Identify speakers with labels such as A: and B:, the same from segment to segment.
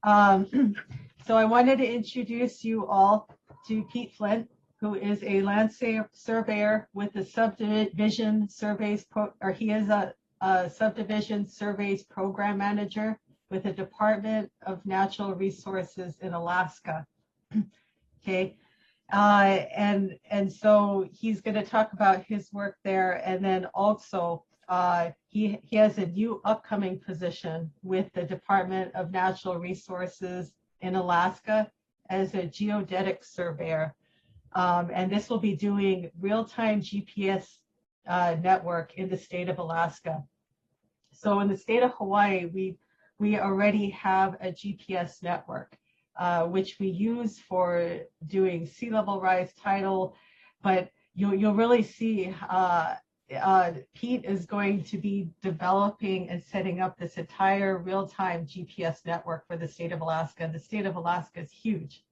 A: So I wanted to introduce you all to Pete Flint, who is a land surveyor with the subdivision surveys, he is a subdivision surveys program manager with the Department of Natural Resources in Alaska. Okay. And so he's going to talk about his work there, and then also he has a new upcoming position with the Department of Natural Resources in Alaska as a geodetic surveyor, and this will be doing real-time GPS network in the state of Alaska. So in the state of Hawaii, we already have a GPS network, which we use for doing sea level rise, tidal, but you'll really see Pete is going to be developing and setting up this entire real-time GPS network for the state of Alaska. The state of Alaska is huge.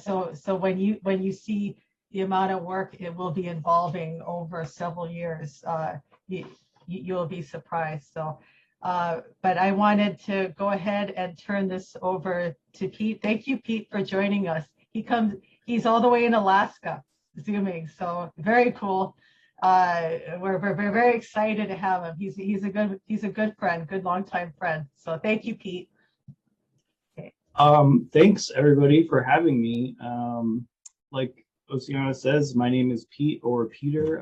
A: So when you see the amount of work it will be involving over several years, you'll be surprised. So, but I wanted to go ahead and turn this over to Pete. Thank you, Pete, for joining us. He's all the way in Alaska, Zooming. So very cool. We're very excited to have him. He's a good friend, good longtime friend. So thank you, Pete.
B: Okay. Thanks everybody for having me. Like Oceana says, my name is Pete or Peter.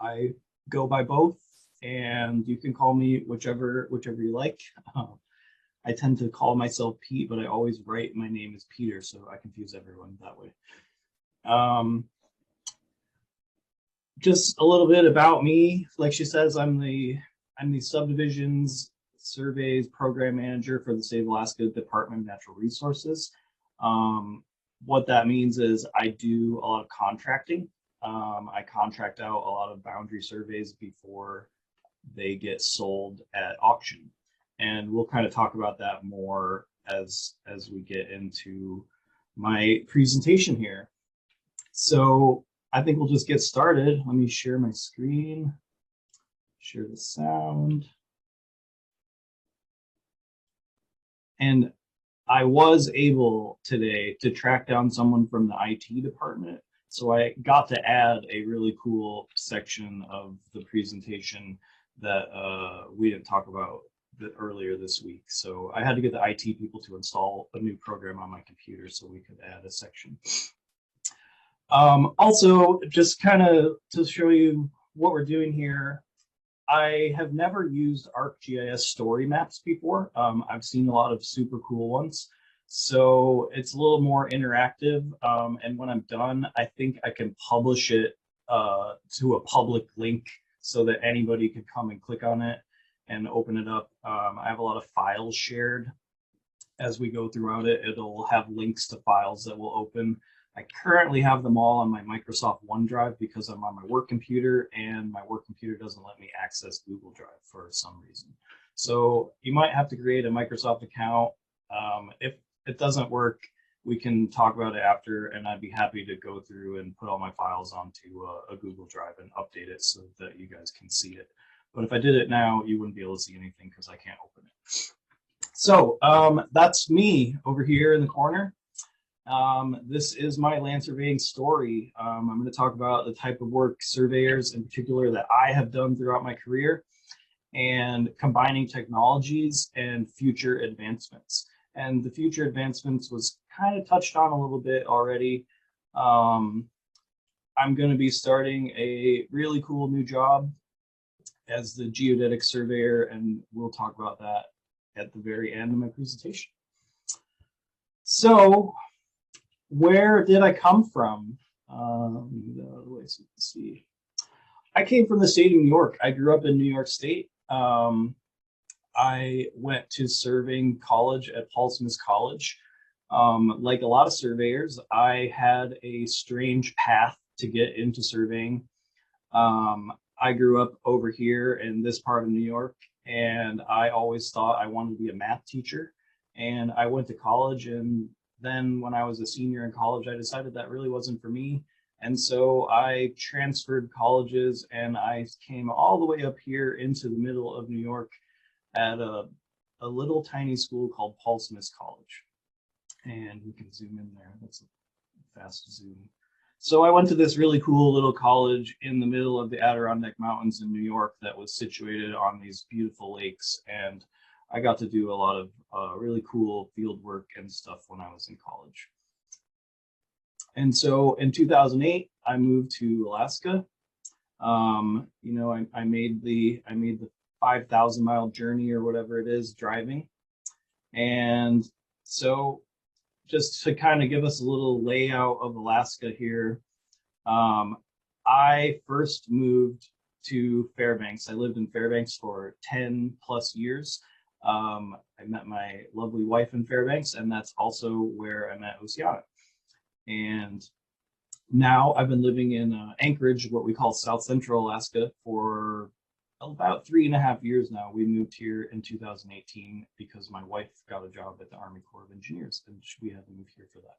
B: I go by both, and you can call me whichever you like. I tend to call myself Pete, but I always write my name as Peter, so I confuse everyone that way. Just a little bit about me. Like she says, I'm the subdivisions surveys program manager for the state of Alaska Department of Natural Resources. What that means is I do a lot of contracting. I contract out a lot of boundary surveys before they get sold at auction, and we'll kind of talk about that more as we get into my presentation here. So I think we'll just get started. Let me share my screen, share the sound. And I was able today to track down someone from the IT department. So I got to add a really cool section of the presentation that we didn't talk about earlier this week. So I had to get the IT people to install a new program on my computer so we could add a section. Also, just kind of to show you what we're doing here, I have never used ArcGIS story maps before. I've seen a lot of super cool ones. So it's a little more interactive. And when I'm done, I think I can publish it to a public link so that anybody could come and click on it and open it up. I have a lot of files shared. As we go throughout it, it'll have links to files that will open. I currently have them all on my Microsoft OneDrive because I'm on my work computer, and my work computer doesn't let me access Google Drive for some reason. So you might have to create a Microsoft account. If it doesn't work, we can talk about it after, and I'd be happy to go through and put all my files onto a Google Drive and update it so that you guys can see it. But if I did it now, you wouldn't be able to see anything because I can't open it. So that's me over here in the corner. This is my land surveying story. I'm going to talk about the type of work surveyors in particular that I have done throughout my career, and combining technologies and future advancements. And the future advancements was kind of touched on a little bit already. I'm going to be starting a really cool new job as the geodetic surveyor, and we'll talk about that at the very end of my presentation. So where did I come from? Let me get out of the way so you can see. I came from the state of New York. I grew up in New York State. I went to surveying college at Paul Smith College. Like a lot of surveyors, I had a strange path to get into surveying. I grew up over here in this part of New York, and I always thought I wanted to be a math teacher. And I went to college, and then when I was a senior in college, I decided that really wasn't for me. And so I transferred colleges, and I came all the way up here into the middle of New York at a a little tiny school called Paul Smith College. And we can zoom in there. That's a fast zoom. So I went to this really cool little college in the middle of the Adirondack Mountains in New York that was situated on these beautiful lakes. And I got to do a lot of really cool field work and stuff when I was in college. And so in 2008, I moved to Alaska. You know, I made the 5,000-mile journey or whatever it is driving. And so just to kind of give us a little layout of Alaska here, I first moved to Fairbanks. I lived in Fairbanks for 10 plus years. I met my lovely wife in Fairbanks, and that's also where I met Oceana. And now I've been living in Anchorage, what we call South Central Alaska, for about 3.5 years now. We moved here in 2018 because my wife got a job at the Army Corps of Engineers, and we had to move here for that.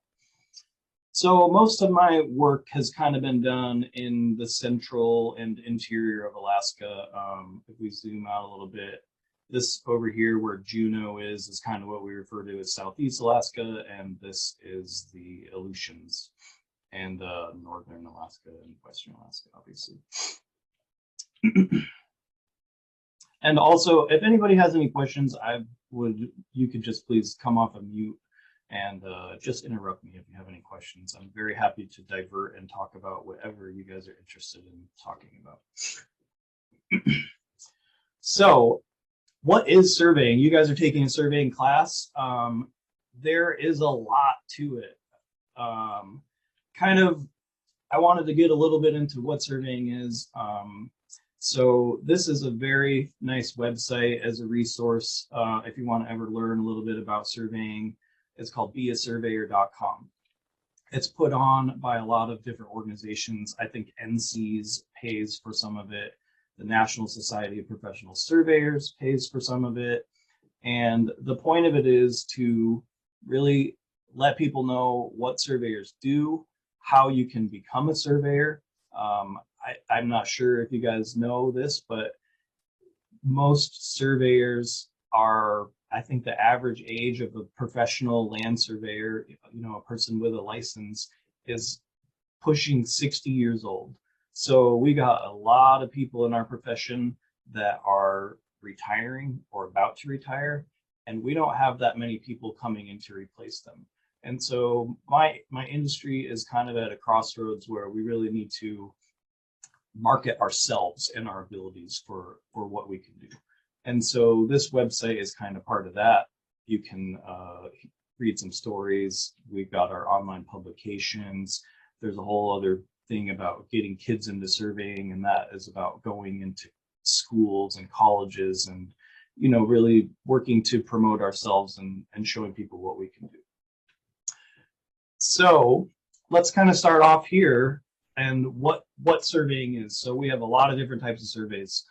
B: So most of my work has kind of been done in the central and interior of Alaska. If we zoom out a little bit, this over here where Juneau is kind of what we refer to as Southeast Alaska, and this is the Aleutians and Northern Alaska and Western Alaska, obviously. And also, if anybody has any questions, you could just please come off of mute and just interrupt me if you have any questions. I'm very happy to divert and talk about whatever you guys are interested in talking about. So, what is surveying? You guys are taking a surveying class. There is a lot to it. I wanted to get a little bit into what surveying is. So this is a very nice website as a resource if you want to ever learn a little bit about surveying. It's called beasurveyor.com. It's put on by a lot of different organizations. I think NCS pays for some of it. The National Society of Professional Surveyors pays for some of it. And the point of it is to really let people know what surveyors do, how you can become a surveyor. I'm not sure if you guys know this, but most surveyors are, I think the average age of a professional land surveyor, you know, a person with a license, is pushing 60 years old. So we got a lot of people in our profession that are retiring or about to retire, and we don't have that many people coming in to replace them. And so my industry is kind of at a crossroads where we really need to market ourselves and our abilities for what we can do. And so this website is kind of part of that. You can read some stories. We've got our online publications. There's a whole other thing about getting kids into surveying, and that is about going into schools and colleges and, you know, really working to promote ourselves and showing people what we can do. So let's kind of start off here and what surveying is. So we have a lot of different types of surveys.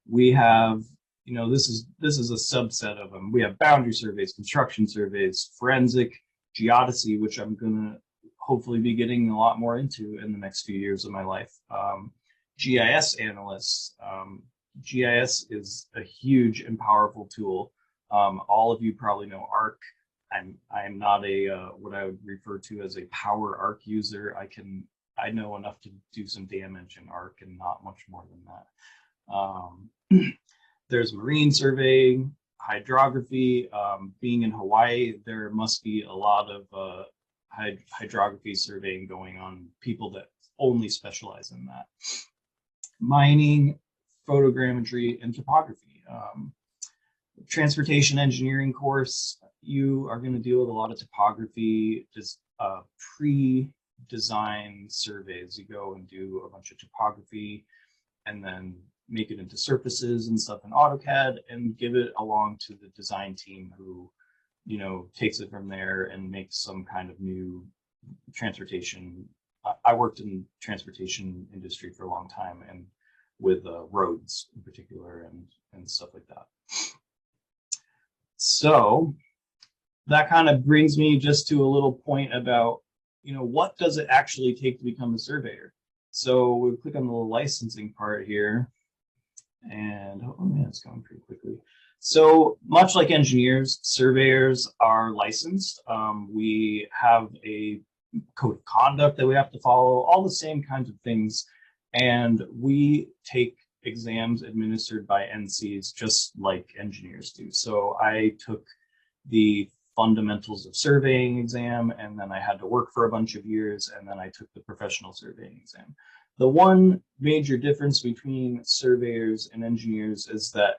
B: We have, you know, this is a subset of them. We have boundary surveys, construction surveys, forensic, geodesy, which I'm gonna hopefully be getting a lot more into in the next few years of my life. GIS analysts. GIS is a huge and powerful tool. All of you probably know ARC. I'm not a what I would refer to as a power ARC user. I know enough to do some damage in ARC and not much more than that. There's marine surveying, hydrography. Being in Hawaii, there must be a lot of hydrography surveying going on, people that only specialize in that. Mining, photogrammetry, and topography. Transportation engineering course, you are going to deal with a lot of topography, just pre-design surveys. You go and do a bunch of topography and then make it into surfaces and stuff in AutoCAD and give it along to the design team who, you know, takes it from there and makes some kind of new transportation. I worked in transportation industry for a long time, and with roads in particular and stuff like that. So that kind of brings me just to a little point about, you know, what does it actually take to become a surveyor? So we'll click on the little licensing part here, and oh man, it's going pretty quickly. So much like engineers, surveyors are licensed. We have a code of conduct that we have to follow, all the same kinds of things. And we take exams administered by NCs just like engineers do. So I took the fundamentals of surveying exam, and then I had to work for a bunch of years, and then I took the professional surveying exam. The one major difference between surveyors and engineers is that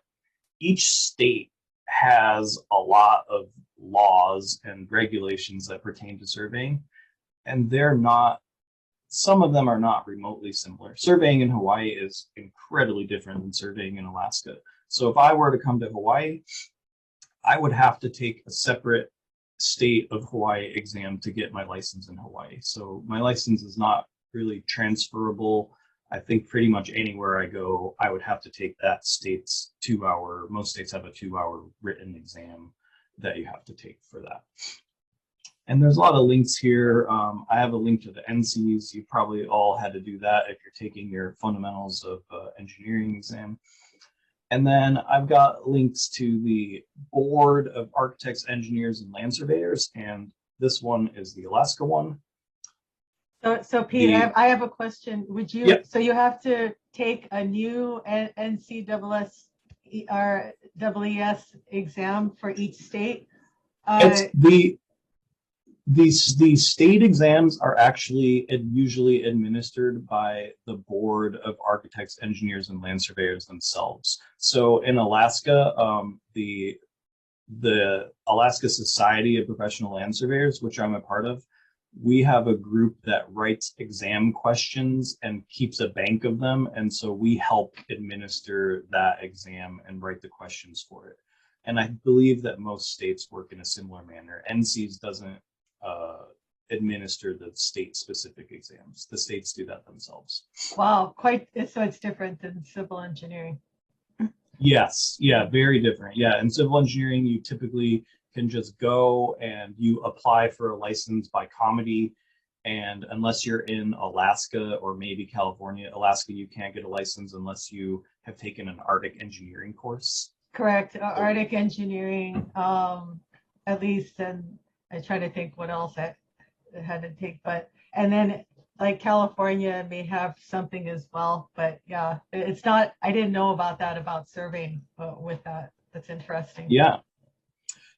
B: each state has a lot of laws and regulations that pertain to surveying, and they're not, some of them are not remotely similar. Surveying in Hawaii is incredibly different than surveying in Alaska. So if I were to come to Hawaii, I would have to take a separate state of Hawaii exam to get my license in Hawaii. So my license is not really transferable. I think pretty much anywhere I go, I would have to take that state's 2-hour, most states have a 2-hour written exam that you have to take for that. And there's a lot of links here. I have a link to the NCs. You probably all had to do that if you're taking your fundamentals of engineering exam. And then I've got links to the Board of Architects, Engineers, and Land Surveyors, and this one is the Alaska one.
A: So Pete, I have a question. Would you,
B: Yep.
A: So you have to take a new NCSS or EES exam for each state?
B: It's the state exams are actually usually administered by the Board of Architects, Engineers, and Land Surveyors themselves. So in Alaska, the Alaska Society of Professional Land Surveyors, which I'm a part of, we have a group that writes exam questions and keeps a bank of them. And so we help administer that exam and write the questions for it. And I believe that most states work in a similar manner. NCs doesn't administer the state-specific exams. The states do that themselves.
A: Wow, so it's different than civil engineering.
B: Yes, yeah, very different. Yeah, in civil engineering, you typically can just go and you apply for a license by comity. And unless you're in Alaska or maybe California, Alaska, you can't get a license unless you have taken an Arctic engineering course.
A: Correct, Arctic engineering, at least, and I try to think what else I had to take, and then like California may have something as well, but yeah, it's not, I didn't know about that, about surveying with that. That's interesting.
B: Yeah.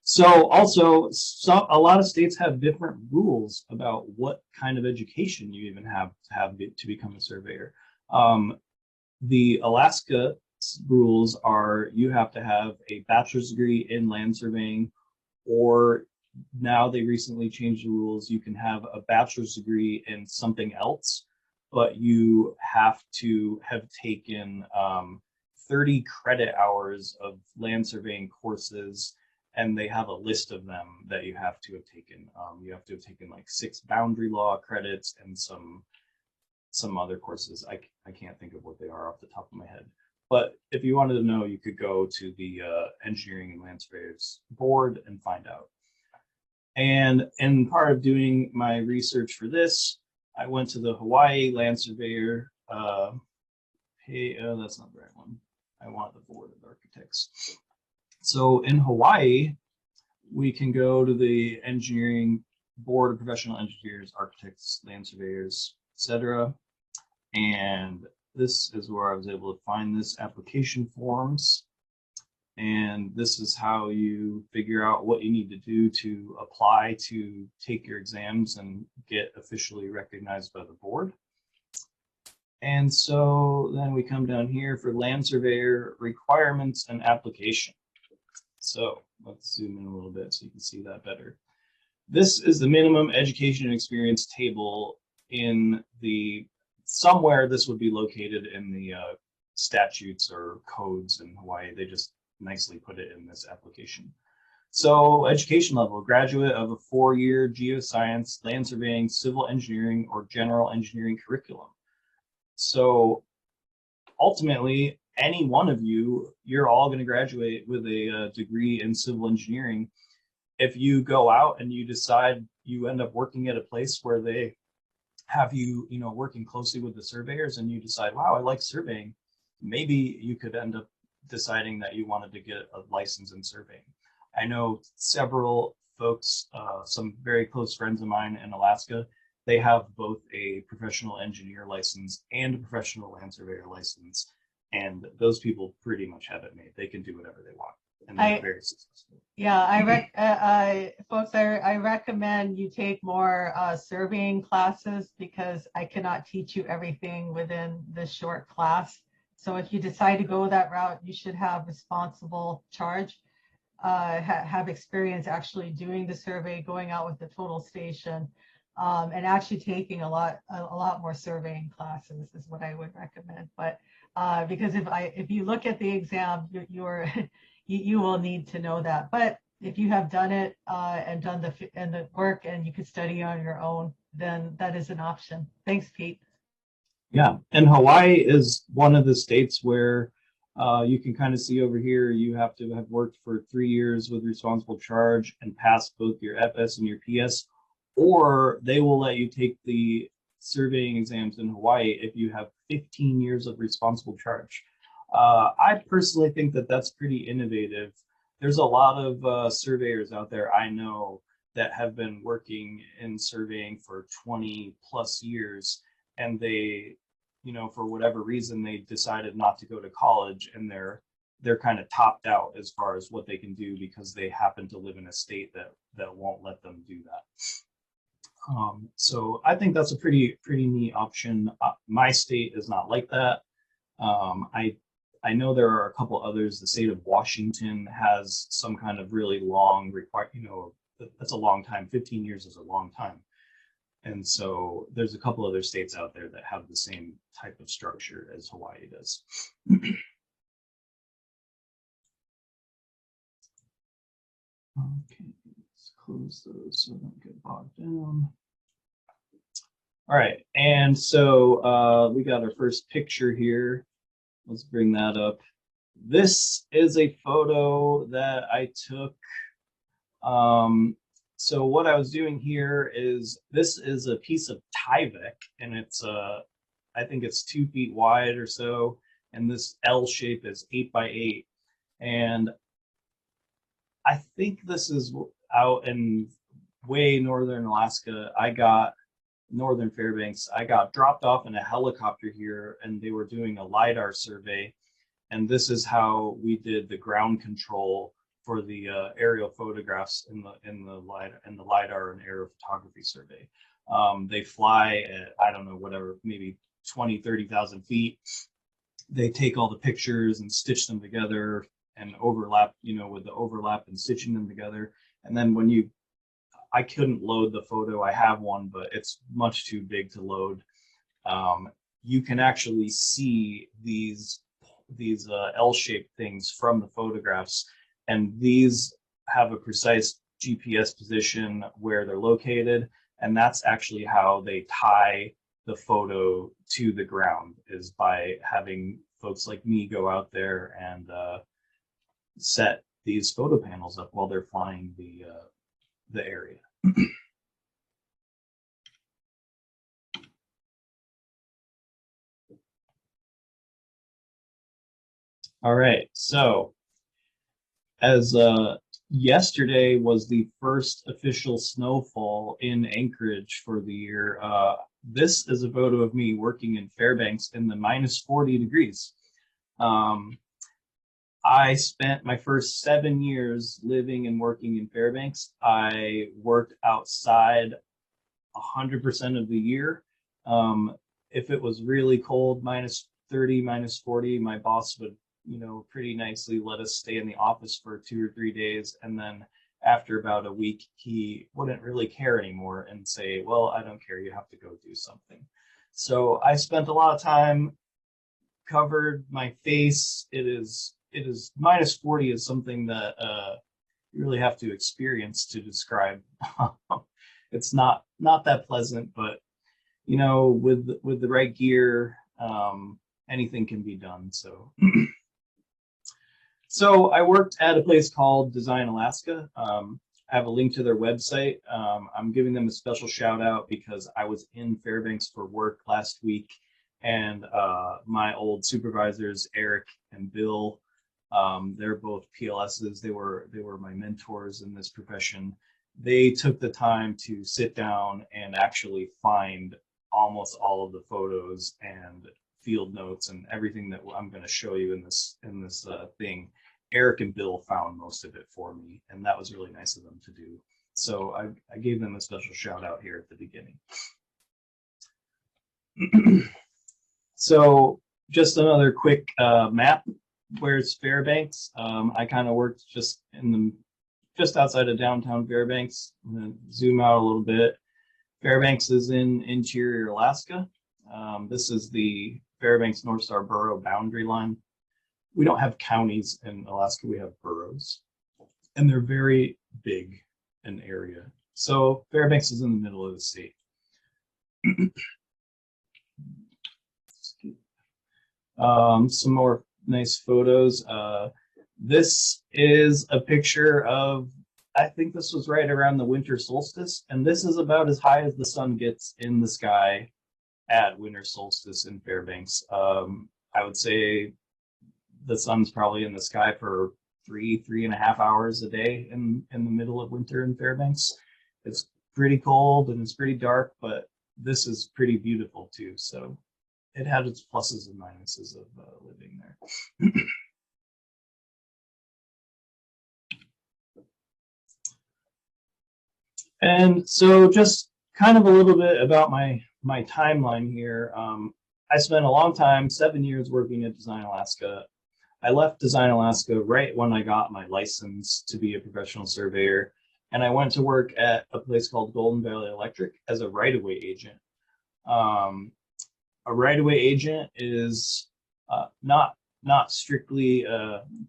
B: So also, a lot of states have different rules about what kind of education you even have to become a surveyor. The Alaska rules are you have to have a bachelor's degree in land surveying, or now they recently changed the rules. You can have a bachelor's degree in something else, but you have to have taken 30 credit hours of land surveying courses, and they have a list of them that you have to have taken. You have to have taken like 6 boundary law credits and some other courses. I can't think of what they are off the top of my head. But if you wanted to know, you could go to the Engineering and Land Surveyors Board and find out. And in part of doing my research for this, I went to the Hawaii Land Surveyor. That's not the right one. I want the Board of Architects. So in Hawaii, we can go to the Engineering Board of Professional Engineers, Architects, Land Surveyors, etc. And this is where I was able to find this application forms. And this is how you figure out what you need to do to apply to take your exams and get officially recognized by the board. And so then we come down here for land surveyor requirements and application. So let's zoom in a little bit so you can see that better. This is the minimum education and experience table in the, somewhere this would be located in the statutes or codes in Hawaii. They just nicely put it in this application. So education level, graduate of a 4-year geoscience, land surveying, civil engineering, or general engineering curriculum. So ultimately, any one of you, you're all going to graduate with a degree in civil engineering. If you go out and you decide you end up working at a place where they have you, working closely with the surveyors, and you decide, wow, I like surveying, maybe you could end up deciding that you wanted to get a license in surveying. I know several folks, some very close friends of mine in Alaska, they have both a professional engineer license and a professional land surveyor license. And those people pretty much have it made. They can do whatever they want, and they're very successful.
A: Yeah, folks, I recommend you take more surveying classes, because I cannot teach you everything within this short class. So if you decide to go that route, you should have responsible charge, have experience actually doing the survey, going out with the total station, and actually taking a lot more surveying classes is what I would recommend. But because if you look at the exam, you will need to know that. But if you have done it and done the work, and you could study on your own, then that is an option. Thanks, Pete.
B: Yeah, and Hawaii is one of the states where you can kind of see over here, you have to have worked for 3 years with responsible charge and pass both your FS and your PS, or they will let you take the surveying exams in Hawaii if you have 15 years of responsible charge. I personally think that that's pretty innovative. There's a lot of surveyors out there I know that have been working in surveying for 20 plus years, and they, for whatever reason, they decided not to go to college, and they're kind of topped out as far as what they can do because they happen to live in a state that won't let them do that. So I think that's a pretty neat option. My state is not like that. I know there are a couple others. The state of Washington has some kind of really long that's a long time. 15 years is a long time. And so there's a couple other states out there that have the same type of structure as Hawaii does. Okay, let's close those so I don't get bogged down. All right, and so we got our first picture here. Let's bring that up. This is a photo that I took. So what I was doing here is, this is a piece of Tyvek, and it's I think it's 2 feet wide or so, and this L shape is 8 by 8. And I think this is out in way northern Alaska. Northern Fairbanks. I got dropped off in a helicopter here, and they were doing a LiDAR survey. And this is how we did the ground control for the aerial photographs in the LiDAR and aerial photography survey. They fly at, I don't know, whatever, maybe 20, 30,000 feet. They take all the pictures and stitch them together and overlap, with the overlap and stitching them together. And then I couldn't load the photo. I have one, but it's much too big to load. You can actually see these L-shaped things from the photographs, and these have a precise GPS position where they're located, and that's actually how they tie the photo to the ground, is by having folks like me go out there and set these photo panels up while they're flying the area. All right, so as yesterday was the first official snowfall in Anchorage for the year, this is a photo of me working in Fairbanks in the -40 degrees. I spent my first 7 years living and working in Fairbanks. I worked outside 100% of the year. If it was really cold, -30, -40, my boss would, pretty nicely let us stay in the office for 2 or 3 days. And then after about a week, he wouldn't really care anymore and say, well, I don't care, you have to go do something. So I spent a lot of time covered my face. It is -40 is something that you really have to experience to describe. It's not that pleasant, but with the right gear, anything can be done. So so I worked at a place called Design Alaska. I have a link to their website. I'm giving them a special shout out because I was in Fairbanks for work last week, and my old supervisors, Eric and Bill, They're both PLSs. They were my mentors in this profession. They took the time to sit down and actually find almost all of the photos and field notes and everything that I'm going to show you in this thing. Eric and Bill found most of it for me, and that was really nice of them to do. So I gave them a special shout out here at the beginning. So just another quick map. Where's Fairbanks? I kind of worked just outside of downtown Fairbanks. I'm gonna zoom out a little bit. Fairbanks is in interior Alaska. This is the Fairbanks North Star Borough boundary line. We don't have counties in Alaska, we have boroughs, and they're very big in area. So Fairbanks is in the middle of the state. Some more nice photos. This is a picture of, I think this was right around the winter solstice, and this is about as high as the sun gets in the sky at winter solstice in Fairbanks. I would say the sun's probably in the sky for 3.5 hours a day in the middle of winter in Fairbanks. It's pretty cold and it's pretty dark, but this is pretty beautiful too. So it had its pluses and minuses of living there. And so just kind of a little bit about my timeline here. I spent a long time, 7 years working at Design Alaska. I left Design Alaska right when I got my license to be a professional surveyor, and I went to work at a place called Golden Valley Electric as a right-of-way agent. A right-of-way agent is not strictly,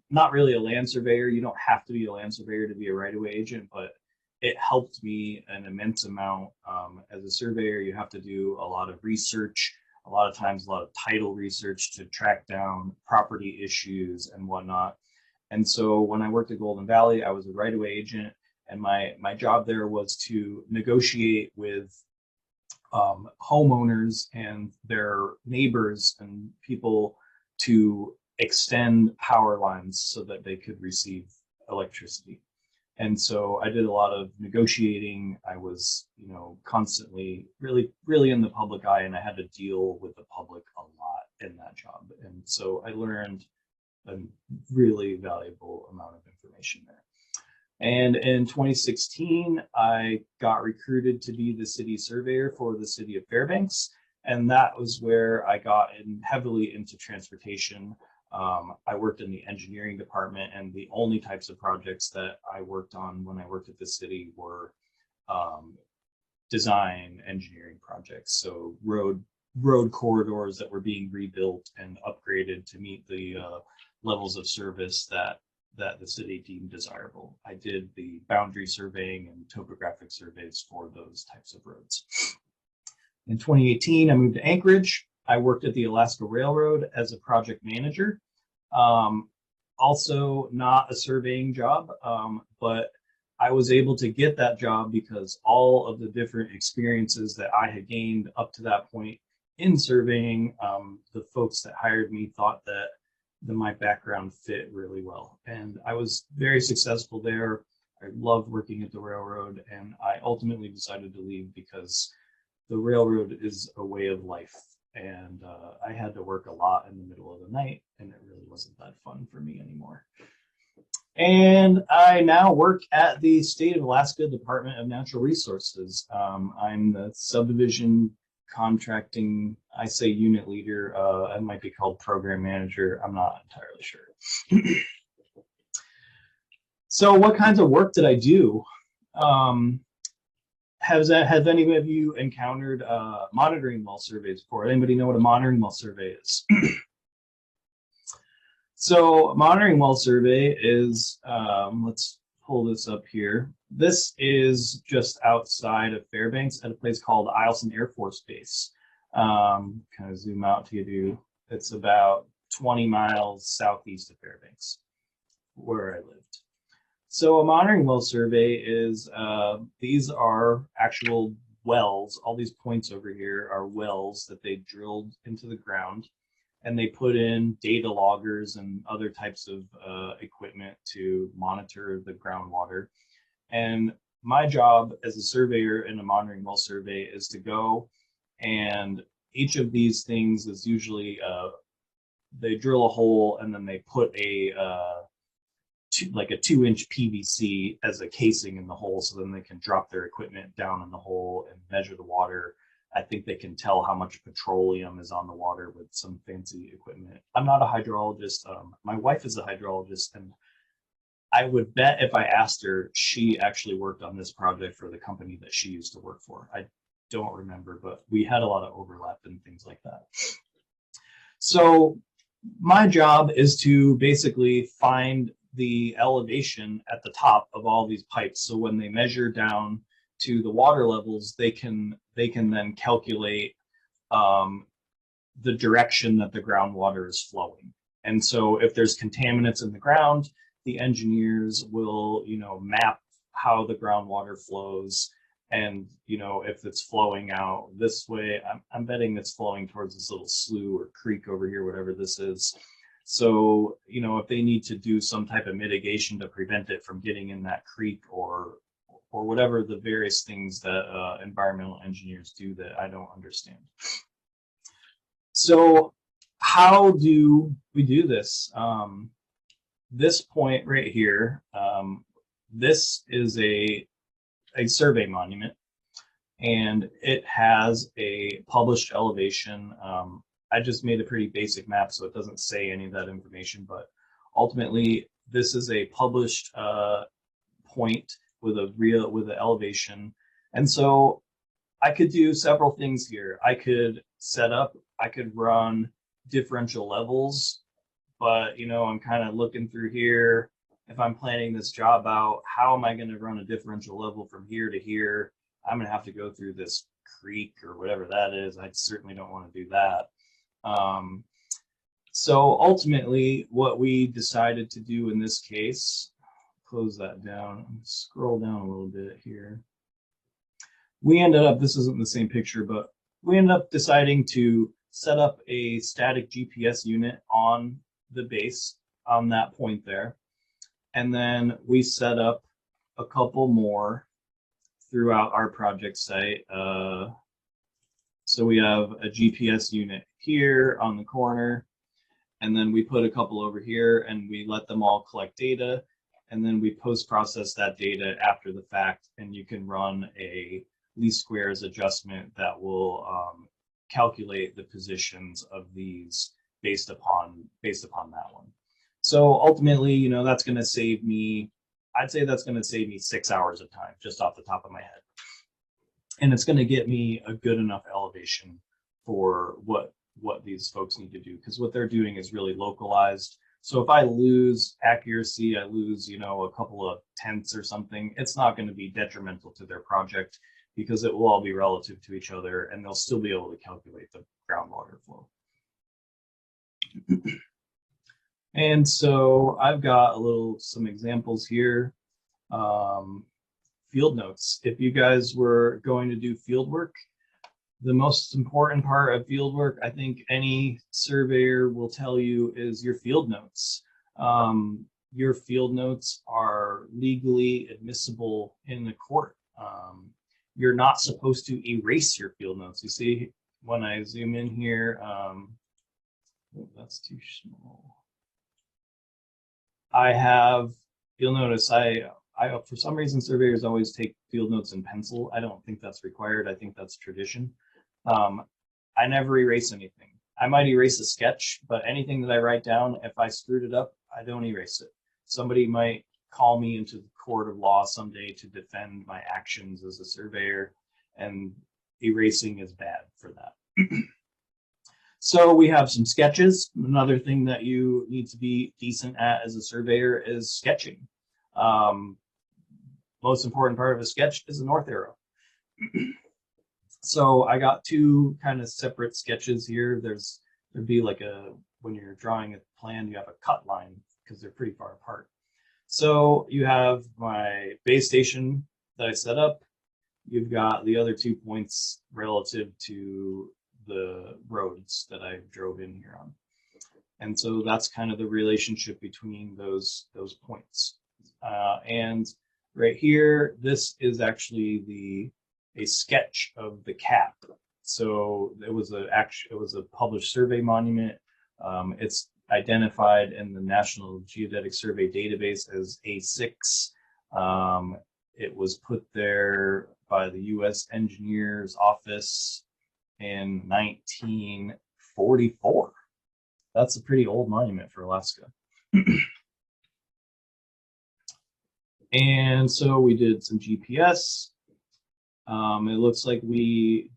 B: not really a land surveyor. You don't have to be a land surveyor to be a right-of-way agent, but it helped me an immense amount. As a surveyor, you have to do a lot of research, a lot of times a lot of title research to track down property issues and whatnot. And so when I worked at Golden Valley, I was a right-of-way agent, and my job there was to negotiate with homeowners and their neighbors and people to extend power lines so that they could receive electricity. And so I did a lot of negotiating. I was, constantly really in the public eye, and I had to deal with the public a lot in that job. And so I learned a really valuable amount of information there. And in 2016, I got recruited to be the city surveyor for the city of Fairbanks. And that was where I got heavily into transportation. I worked in the engineering department, and the only types of projects that I worked on when I worked at the city were design engineering projects. So road corridors that were being rebuilt and upgraded to meet the levels of service that the city deemed desirable. I did the boundary surveying and topographic surveys for those types of roads. In 2018, I moved to Anchorage. I worked at the Alaska Railroad as a project manager. Also not a surveying job, but I was able to get that job because all of the different experiences that I had gained up to that point in surveying, the folks that hired me thought that my background fit really well. And I was very successful there. I loved working at the railroad, and I ultimately decided to leave because the railroad is a way of life. And I had to work a lot in the middle of the night, and it really wasn't that fun for me anymore. And I now work at the State of Alaska Department of Natural Resources. I'm the subdivision contracting, I say unit leader. I might be called program manager. I'm not entirely sure. So what kinds of work did I do? Has any of you encountered monitoring well surveys before? Anybody know what a monitoring well survey is? So a monitoring well survey is, let's pull this up here. This is just outside of Fairbanks at a place called Eielson Air Force Base. Kind of zoom out to you. It's about 20 miles southeast of Fairbanks, where I lived. So a monitoring well survey is, these are actual wells. All these points over here are wells that they drilled into the ground. and they put in data loggers and other types of equipment to monitor the groundwater. And my job as a surveyor in a monitoring well survey is to go, and each of these things is usually they drill a hole and then they put like a 2-inch PVC as a casing in the hole, so then they can drop their equipment down in the hole and measure the water. I think they can tell how much petroleum is on the water with some fancy equipment. I'm not a hydrologist. My wife is a hydrologist, and I would bet if I asked her, she actually worked on this project for the company that she used to work for. I don't remember, but we had a lot of overlap and things like that. So my job is to basically find the elevation at the top of all these pipes. So when they measure down to the water levels, they can then calculate the direction that the groundwater is flowing. And so if there's contaminants in the ground, the engineers will, map how the groundwater flows. And, if it's flowing out this way, I'm betting it's flowing towards this little slough or creek over here, whatever this is. So, if they need to do some type of mitigation to prevent it from getting in that creek or whatever the various things that environmental engineers do that I don't understand. So how do we do this? This point right here, this is a survey monument, and it has a published elevation. I just made a pretty basic map, so it doesn't say any of that information, but ultimately this is a published point with an elevation. And so I could do several things here. I could run differential levels, but I'm kind of looking through here. If I'm planning this job out, how am I going to run a differential level from here to here? I'm going to have to go through this creek or whatever that is. I certainly don't want to do that. So ultimately, what we decided to do in this case, close that down, scroll down a little bit here. We ended up, this isn't the same picture, but we ended up deciding to set up a static GPS unit on the base on that point there. And then we set up a couple more throughout our project site. So we have a GPS unit here on the corner, and then we put a couple over here, and we let them all collect data, and then we post-process that data after the fact, and you can run a least squares adjustment that will calculate the positions of these based upon that one. So ultimately, that's going to save me, I'd say that's going to save me 6 hours of time just off the top of my head. And it's going to get me a good enough elevation for what these folks need to do, because what they're doing is really localized. So if I lose accuracy, I lose, a couple of tenths or something, it's not going to be detrimental to their project because it will all be relative to each other and they'll still be able to calculate the groundwater flow. And so I've got some examples here. Field notes. If you guys were going to do field work, the most important part of field work, I think any surveyor will tell you, is your field notes. Your field notes are legally admissible in the court. You're not supposed to erase your field notes. You see, when I zoom in here, oh, that's too small. You'll notice I for some reason, surveyors always take field notes in pencil. I don't think that's required. I think that's tradition. I never erase anything. I might erase a sketch, but anything that I write down, if I screwed it up, I don't erase it. Somebody might call me into the court of law someday to defend my actions as a surveyor, and erasing is bad for that. So we have some sketches. Another thing that you need to be decent at as a surveyor is sketching. Most important part of a sketch is the north arrow. So I got two kind of separate sketches here. There'd be like when you're drawing a plan, you have a cut line because they're pretty far apart. So you have my base station that I set up. You've got the other 2 points relative to the roads that I drove in here on. And so that's kind of the relationship between those points. And right here, this is actually a sketch of the cap. So it was a published survey monument. It's identified in the National Geodetic Survey database as A6. It was put there by the U.S. Engineers Office in 1944. That's a pretty old monument for Alaska. And so we did some GPS. It looks like we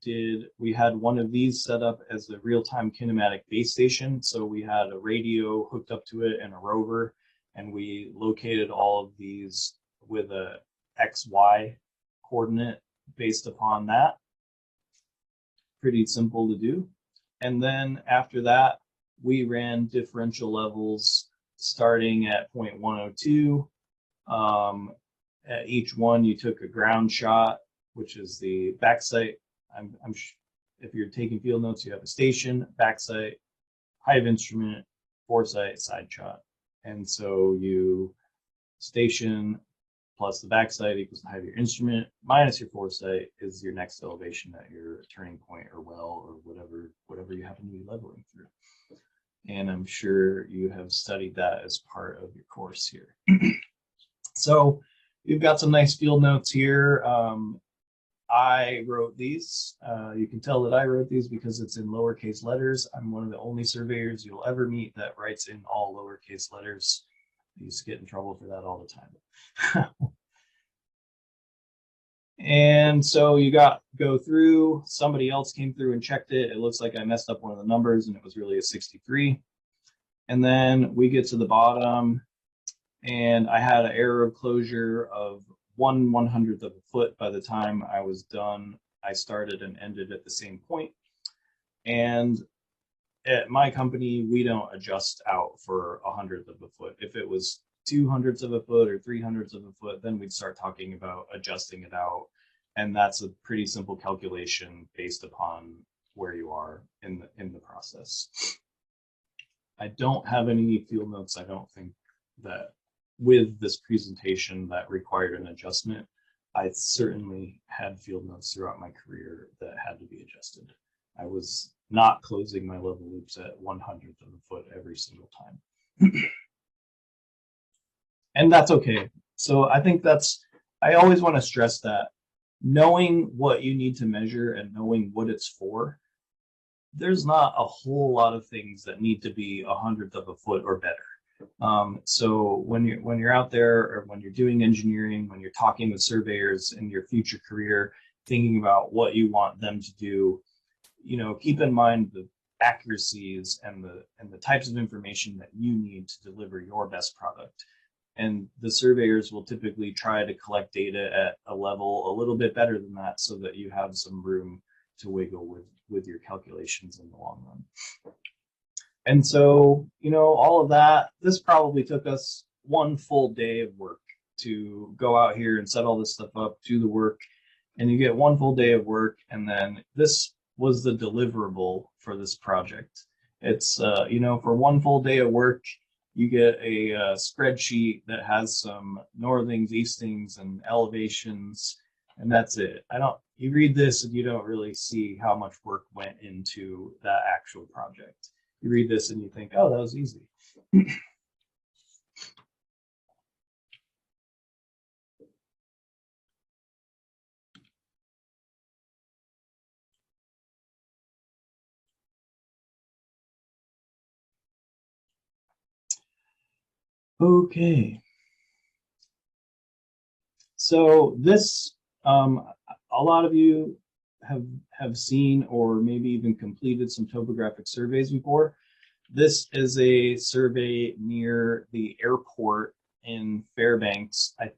B: had one of these set up as a real-time kinematic base station. So we had a radio hooked up to it and a rover, and we located all of these with a XY coordinate based upon that. Pretty simple to do. And then after that, we ran differential levels starting at 0.102. At each one, you took a ground shot, which is the back sight. If you're taking field notes, you have a station, back sight, height of instrument, foresight, side shot. And so you station plus the back sight equals the height of your instrument minus your foresight is your next elevation at your turning point or well or whatever you happen to be leveling through. And I'm sure you have studied that as part of your course here. So you've got some nice field notes here. I wrote these. You can tell that I wrote these because it's in lowercase letters. I'm one of the only surveyors you'll ever meet that writes in all lowercase letters. I used to get in trouble for that all the time. And so you go through, somebody else came through and checked it. It looks like I messed up one of the numbers and it was really a 63. And then we get to the bottom and I had an error of closure of 1/100th of a foot by the time I was done. I started and ended at the same point. And at my company, we don't adjust out for 100th of a foot. If it was 200ths of a foot or 300ths of a foot, then we'd start talking about adjusting it out. And that's a pretty simple calculation based upon where you are in the process. I don't have any field notes, I don't think, that with this presentation that required an adjustment. I certainly had field notes throughout my career that had to be adjusted. I was not closing my level loops at 100th of a foot every single time. And that's okay. So I think I always want to stress that knowing what you need to measure and knowing what it's for, there's not a whole lot of things that need to be 100th of a foot or better. So when you're out there or when you're doing engineering, when you're talking with surveyors in your future career, thinking about what you want them to do, keep in mind the accuracies and the types of information that you need to deliver your best product. And the surveyors will typically try to collect data at a level a little bit better than that so that you have some room to wiggle with your calculations in the long run. And so, all of that, this probably took us one full day of work to go out here and set all this stuff up, do the work, and you get one full day of work. And then this was the deliverable for this project. It's, for one full day of work, you get a spreadsheet that has some northings, eastings, and elevations, and that's it. You read this and you don't really see how much work went into that actual project. You read this and you think, oh, that was easy. Okay. So this, a lot of you have seen or maybe even completed some topographic surveys before. This is a survey near the airport in Fairbanks. I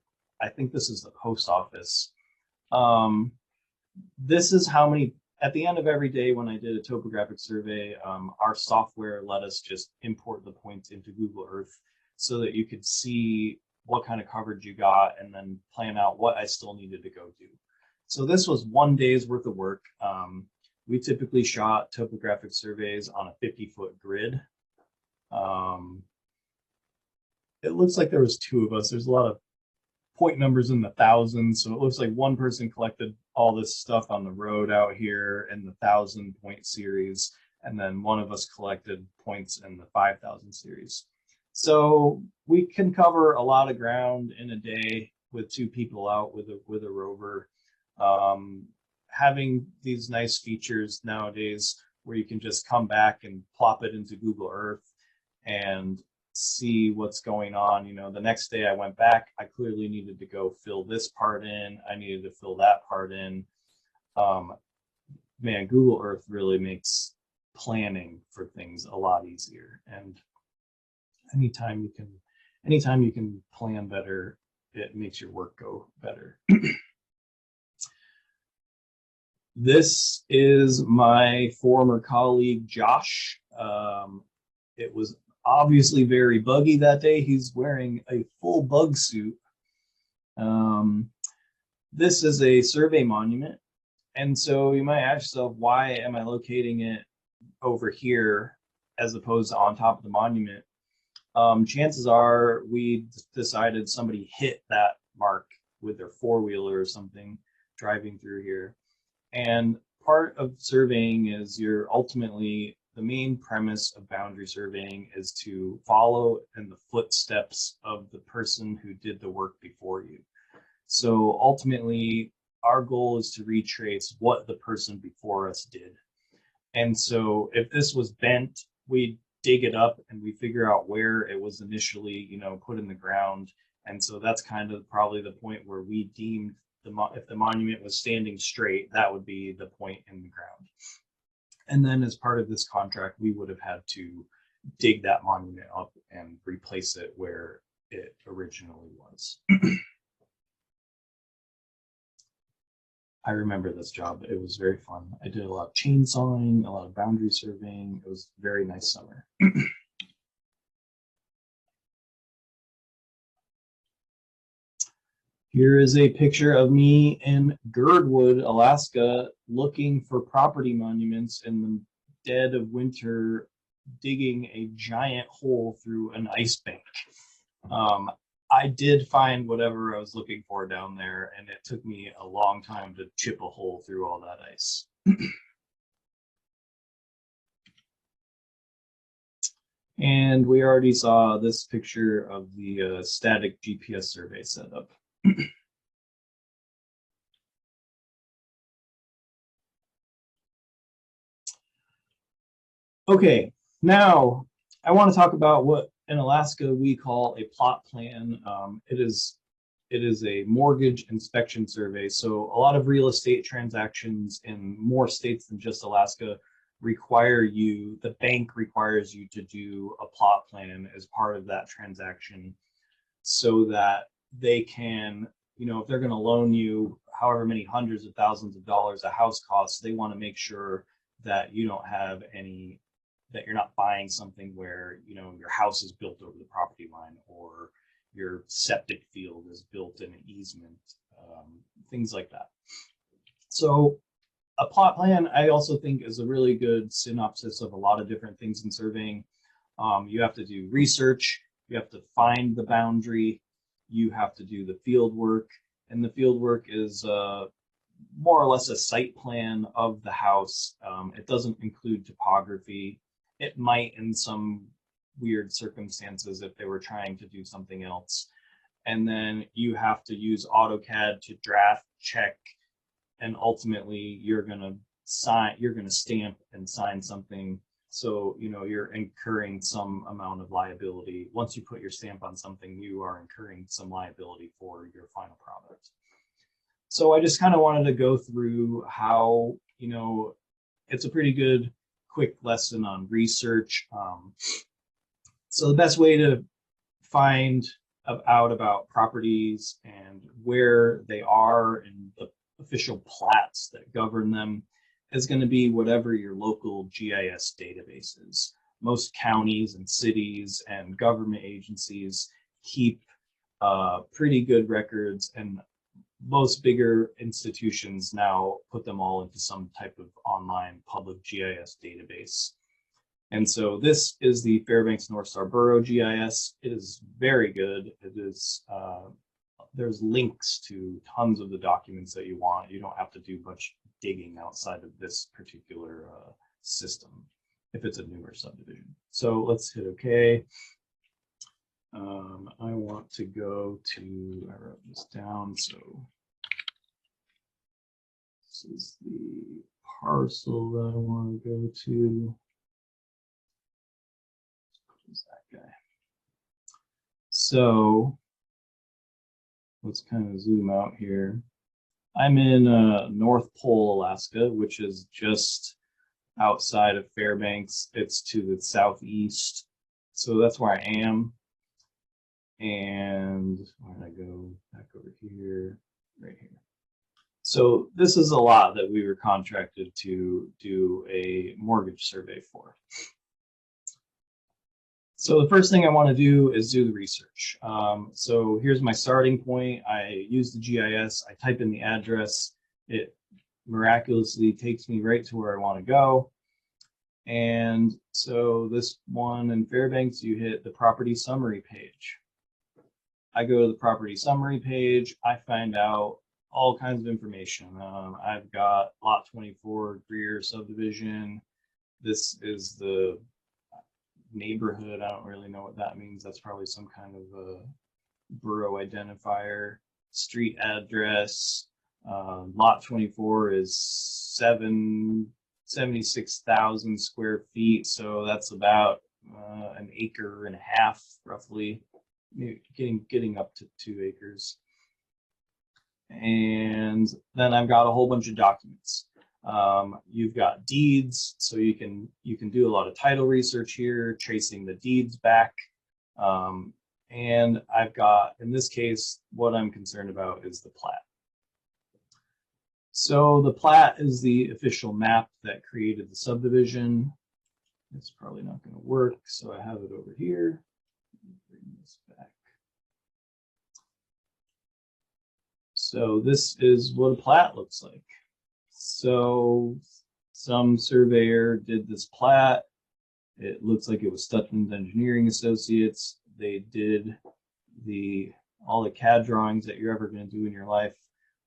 B: think this is the post office. This is how many, at the end of every day when I did a topographic survey, our software let us just import the points into Google Earth so that you could see what kind of coverage you got and then plan out what I still needed to go do. So this was one day's worth of work. We typically shot topographic surveys on a 50-foot grid. It looks like there was two of us. There's a lot of point numbers in the thousands, so it looks like one person collected all this stuff on the road out here in the 1,000 point series, and then one of us collected points in the 5,000 series. So we can cover a lot of ground in a day with two people out with a rover. Having these nice features nowadays where you can just come back and plop it into Google Earth and see what's going on. You know, the next day I went back, I clearly needed to go fill this part in. I needed to fill that part in. Man, Google Earth really makes planning for things a lot easier. And anytime you can plan better, it makes your work go better. This is my former colleague, Josh. It was obviously very buggy that day. He's wearing a full bug suit. This is a survey monument. And so you might ask yourself, why am I locating it over here as opposed to on top of the monument? Chances are we decided somebody hit that mark with their four-wheeler or something driving through here. And part of surveying is the main premise of boundary surveying is to follow in the footsteps of the person who did the work before you. So ultimately, our goal is to retrace what the person before us did. And so if this was bent, we dig it up and we figure out where it was initially, put in the ground. And so that's kind of probably the point where we deemed if the monument was standing straight, that would be the point in the ground. And then as part of this contract, we would have had to dig that monument up and replace it where it originally was. I remember this job. It was very fun. I did a lot of chainsawing, a lot of boundary surveying. It was a very nice summer. Here is a picture of me in Girdwood, Alaska, looking for property monuments in the dead of winter, digging a giant hole through an ice bank. I did find whatever I was looking for down there, and it took me a long time to chip a hole through all that ice. And we already saw this picture of the static GPS survey setup. Okay, now I want to talk about what in Alaska we call a plot plan. It is a mortgage inspection survey. So a lot of real estate transactions in more states than just Alaska the bank requires you to do a plot plan as part of that transaction so that they can, if they're going to loan you however many hundreds of thousands of dollars a house costs, they want to make sure that you don't have that you're not buying something where, your house is built over the property line or your septic field is built in an easement, things like that. So a plot plan, I also think, is a really good synopsis of a lot of different things in surveying. You have to do research, you have to find the boundary, you have to do the field work, and the field work is more or less a site plan of the house. It doesn't include topography. It might in some weird circumstances if they were trying to do something else. And then you have to use AutoCAD to draft, check, and ultimately you're going to stamp and sign something. So, you're incurring some amount of liability. Once you put your stamp on something, you are incurring some liability for your final product. So I just kind of wanted to go through how, it's a pretty good quick lesson on research. So the best way to find out about properties and where they are and the official plats that govern them is going to be whatever your local GIS database is. Most counties and cities and government agencies keep pretty good records, and most bigger institutions now put them all into some type of online public GIS database. And so this is the Fairbanks North Star Borough GIS. It is very good. It is, there's links to tons of the documents that you want. You don't have to do much digging outside of this particular system if it's a newer subdivision. So let's hit OK. I want to go to, I wrote this down, so this is the parcel that I want to go to. Who's that guy? So let's kind of zoom out here. I'm in North Pole, Alaska, which is just outside of Fairbanks. It's to the southeast. So that's where I am. And where did I go? Back over here, right here. So this is a lot that we were contracted to do a mortgage survey for. So the first thing I want to do is do the research. So here's my starting point. I use the GIS, I type in the address, it miraculously takes me right to where I want to go. And so this one in Fairbanks, you hit the property summary page. I go to the property summary page, I find out all kinds of information. I've got lot 24 Greer subdivision. This is the neighborhood. I don't really know what that means. That's probably some kind of a borough identifier. Street address. Lot 24 is 76,000 square feet. So that's about an acre and a half, roughly, getting up to 2 acres. And then I've got a whole bunch of documents. You've got deeds, so you can do a lot of title research here, tracing the deeds back. And I've got, in this case, what I'm concerned about is the plat. So the plat is the official map that created the subdivision. It's probably not going to work, so I have it over here. Bring this back. So this is what a plat looks like. So some surveyor did this plat. It looks like it was Stutland Engineering Associates. They did all the CAD drawings that you're ever going to do in your life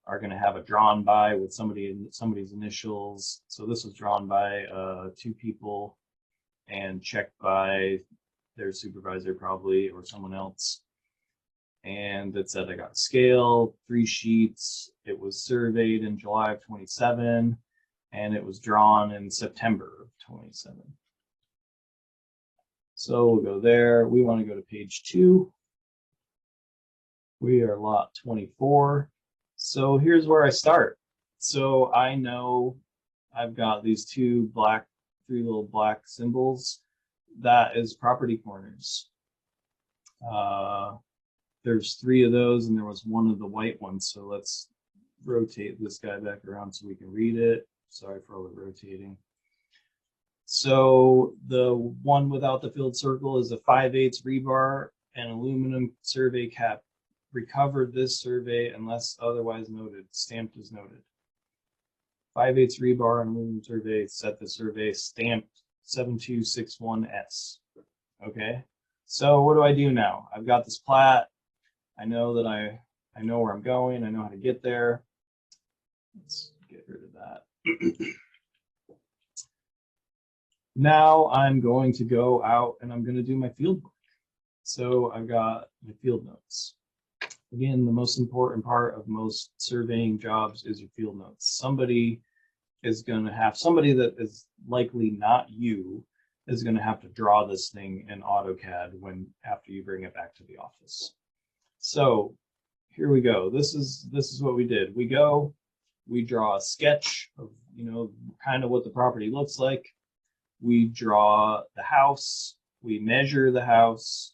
B: are going to have a drawn by with somebody's initials. So this was drawn by 2 people and checked by their supervisor probably, or someone else. And it said I got scale, 3 sheets. It was surveyed in July of 27, and it was drawn in September of 27. So we'll go there. We want to go to page 2. We are lot 24. So here's where I start. So I know I've got these 3 little black symbols. That is property corners. There's 3 of those, and there was 1 of the white ones. So let's rotate this guy back around so we can read it. Sorry for all the rotating. So the one without the filled circle is a 5/8 rebar and aluminum survey cap. Recovered this survey unless otherwise noted. Stamped as noted. 5/8 rebar and aluminum survey. Set the survey. Stamped 7261S. Okay. So what do I do now? I've got this plat. I know that I know where I'm going. I know how to get there. Let's get rid of that. Now I'm going to go out and I'm going to do my field work. So I've got my field notes. Again, the most important part of most surveying jobs is your field notes. Somebody that is likely not you is going to have to draw this thing in AutoCAD after you bring it back to the office. So here we go. This is what we did. We draw a sketch of, kind of what the property looks like. We draw the house, we measure the house,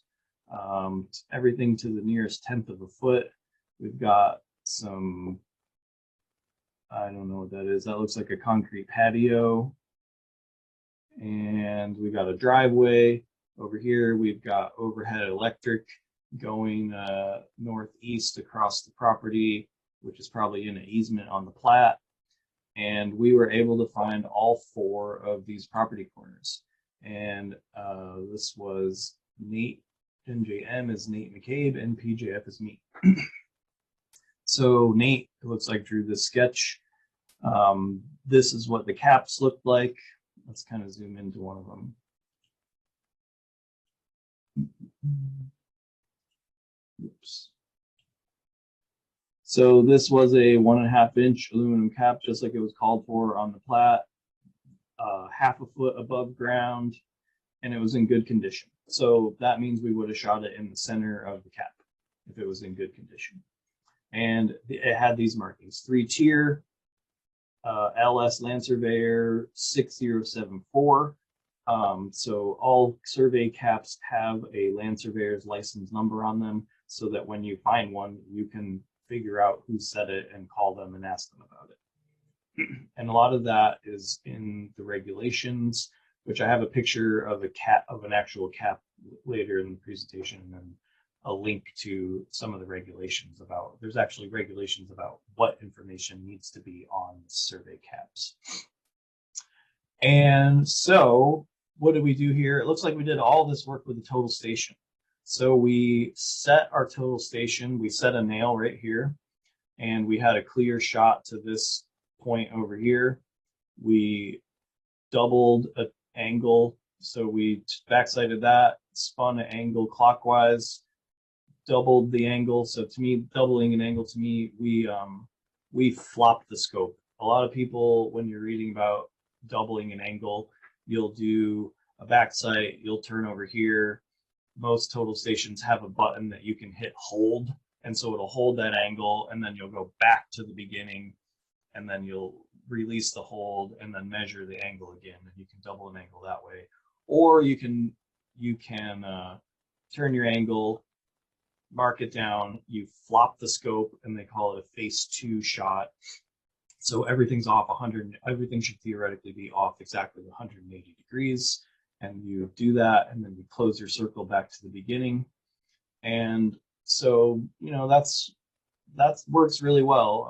B: everything to the nearest 1/10 of a foot. We've got some, I don't know what that is. That looks like a concrete patio. And we got a driveway over here. We've got overhead electric going northeast across the property, which is probably in an easement on the plat. And we were able to find all 4 of these property corners. And this was Nate. NJM is Nate McCabe, and PJF is me. So Nate, it looks like, drew this sketch. This is what the caps looked like. Let's kind of zoom into one of them. Oops. So this was a 1.5 inch aluminum cap, just like it was called for on the plat, 1/2 foot above ground, and it was in good condition. So that means we would have shot it in the center of the cap if it was in good condition. And it had these markings: 3-tier, LS Land Surveyor 6074. So all survey caps have a Land Surveyor's license number on them, so that when you find one, you can figure out who said it and call them and ask them about it. And a lot of that is in the regulations, which I have a picture of an actual cap later in the presentation, and then a link to some of the regulations about. There's actually regulations about what information needs to be on survey caps. And so what did we do here? It looks like we did all this work with the total station. So we set our total station, we set a nail right here, and we had a clear shot to this point over here. We doubled an angle, so we backsighted that, spun an angle clockwise, doubled the angle. So to me, doubling an angle, to me, we flopped the scope. A lot of people, when you're reading about doubling an angle, you'll do a backsight, you'll turn over here. Most total stations have a button that you can hit hold, and so it'll hold that angle, and then you'll go back to the beginning, and then you'll release the hold and then measure the angle again, and you can double an angle that way. Or you can turn your angle, mark it down, you flop the scope, and they call it a phase 2 shot. So everything's off 100, everything should theoretically be off exactly 180 degrees. And you do that, and then you close your circle back to the beginning. And so, that works really well.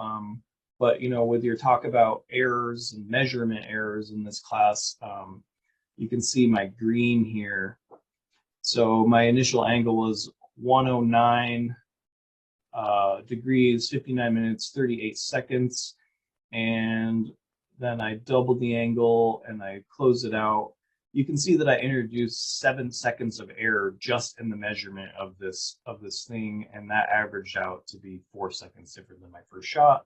B: But, with your talk about errors and measurement errors in this class, you can see my green here. So my initial angle was 109 degrees, 59 minutes, 38 seconds. And then I doubled the angle and I closed it out. You can see that I introduced 7 seconds of error just in the measurement of this thing, and that averaged out to be 4 seconds different than my first shot.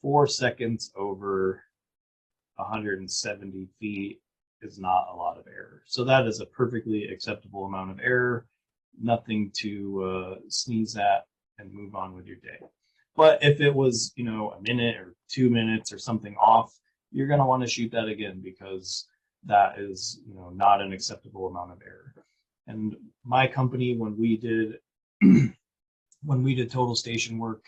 B: 4 seconds over 170 feet is not a lot of error. So that is a perfectly acceptable amount of error, nothing to sneeze at, and move on with your day. But if it was, a minute or 2 minutes or something off, you're going to want to shoot that again, because that is, not an acceptable amount of error. And my company, when we did total station work,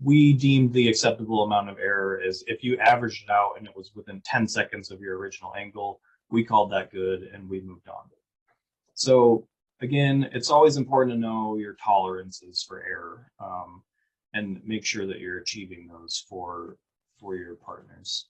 B: we deemed the acceptable amount of error as if you averaged it out and it was within 10 seconds of your original angle, we called that good and we moved on. So again, it's always important to know your tolerances for error, and make sure that you're achieving those for your partners.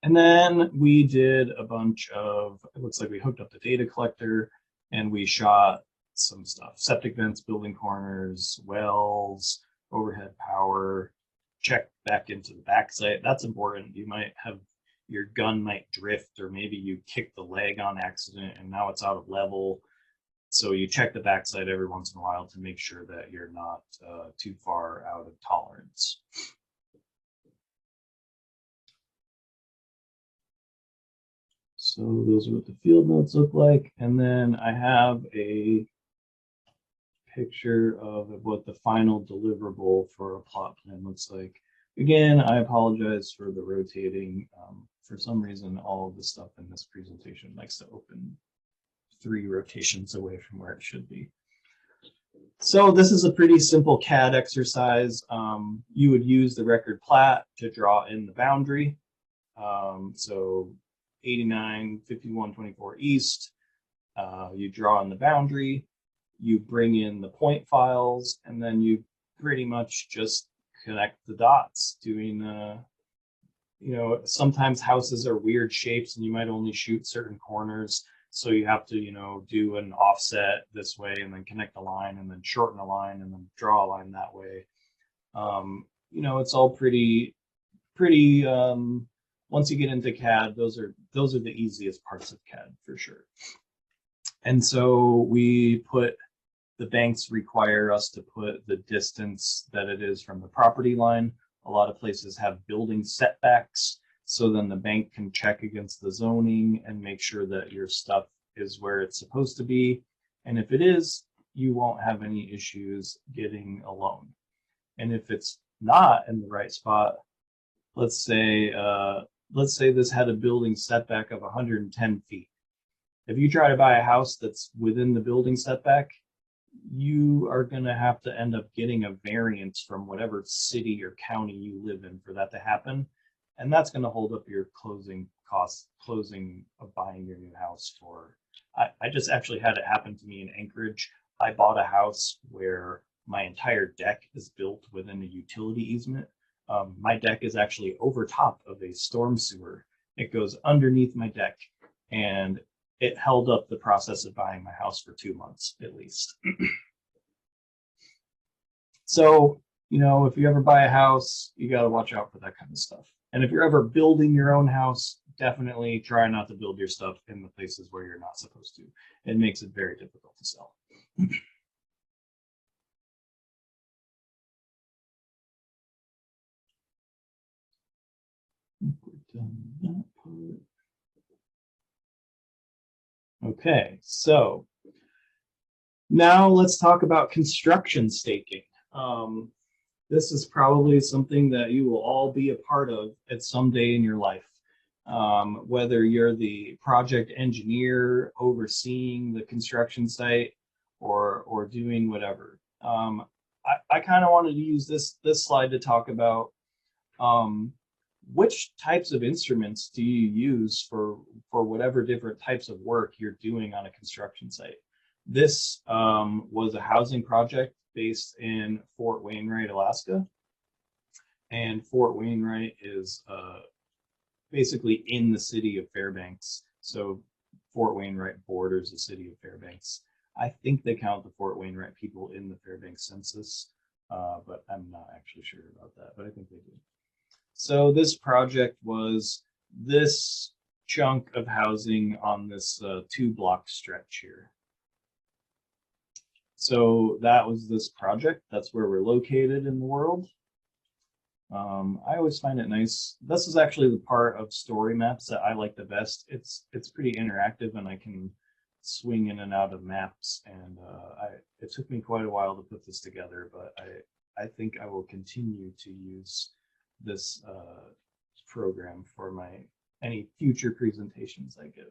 B: And then we did a bunch of, it looks like we hooked up the data collector and we shot some stuff: septic vents, building corners, wells, overhead power, check back into the backside. That's important. You might have, your gun might drift, or maybe you kicked the leg on accident and now it's out of level. So you check the backside every once in a while to make sure that you're not too far out of tolerance. So those are what the field notes look like. And then I have a picture of what the final deliverable for a plot plan looks like. Again, I apologize for the rotating. For some reason, all of the stuff in this presentation likes to open 3 rotations away from where it should be. So this is a pretty simple CAD exercise. You would use the record plat to draw in the boundary. So 89, 51, 24 east, you draw in the boundary, you bring in the point files, and then you pretty much just connect the dots, doing you know, sometimes houses are weird shapes and you might only shoot certain corners. So you have to, you know, do an offset this way and then connect a line and then shorten a line and then draw a line that way. You know, it's all pretty once you get into CAD, those are the easiest parts of CAD for sure. And so the banks require us to put the distance that it is from the property line. A lot of places have building setbacks, so then the bank can check against the zoning and make sure that your stuff is where it's supposed to be. And if it is, you won't have any issues getting a loan. And if it's not in the right spot, let's say this had a building setback of 110 feet. If you try to buy a house that's within the building setback, you are going to have to end up getting a variance from whatever city or county you live in for that to happen. And that's going to hold up your closing costs, closing of buying your new house for. I just actually had it happen to me in Anchorage. I bought a house where my entire deck is built within a utility easement. My deck is actually over top of a storm sewer. It goes underneath my deck, and it held up the process of buying my house for 2 months at least. So, you know, if you ever buy a house, you got to watch out for that kind of stuff. And if you're ever building your own house, definitely try not to build your stuff in the places where you're not supposed to. It makes it very difficult to sell. Okay, so now let's talk about construction staking. This is probably something that you will all be a part of at some day in your life. Whether you're the project engineer overseeing the construction site or doing whatever. I kind of wanted to use this slide to talk about which types of instruments do you use for whatever different types of work you're doing on a construction site. This was a housing project based in Fort Wainwright, Alaska. And Fort Wainwright is basically in the city of Fairbanks. So Fort Wainwright borders the city of Fairbanks. I think they count the Fort Wainwright people in the Fairbanks census, but I'm not actually sure about that, but I think they do. So this project was this chunk of housing on this 2-block stretch here. So that was this project. That's where we're located in the world. I always find it nice. This is actually the part of story maps that I like the best. It's pretty interactive, and I can swing in and out of maps. And it took me quite a while to put this together, but I think I will continue to use this program for any future presentations I give.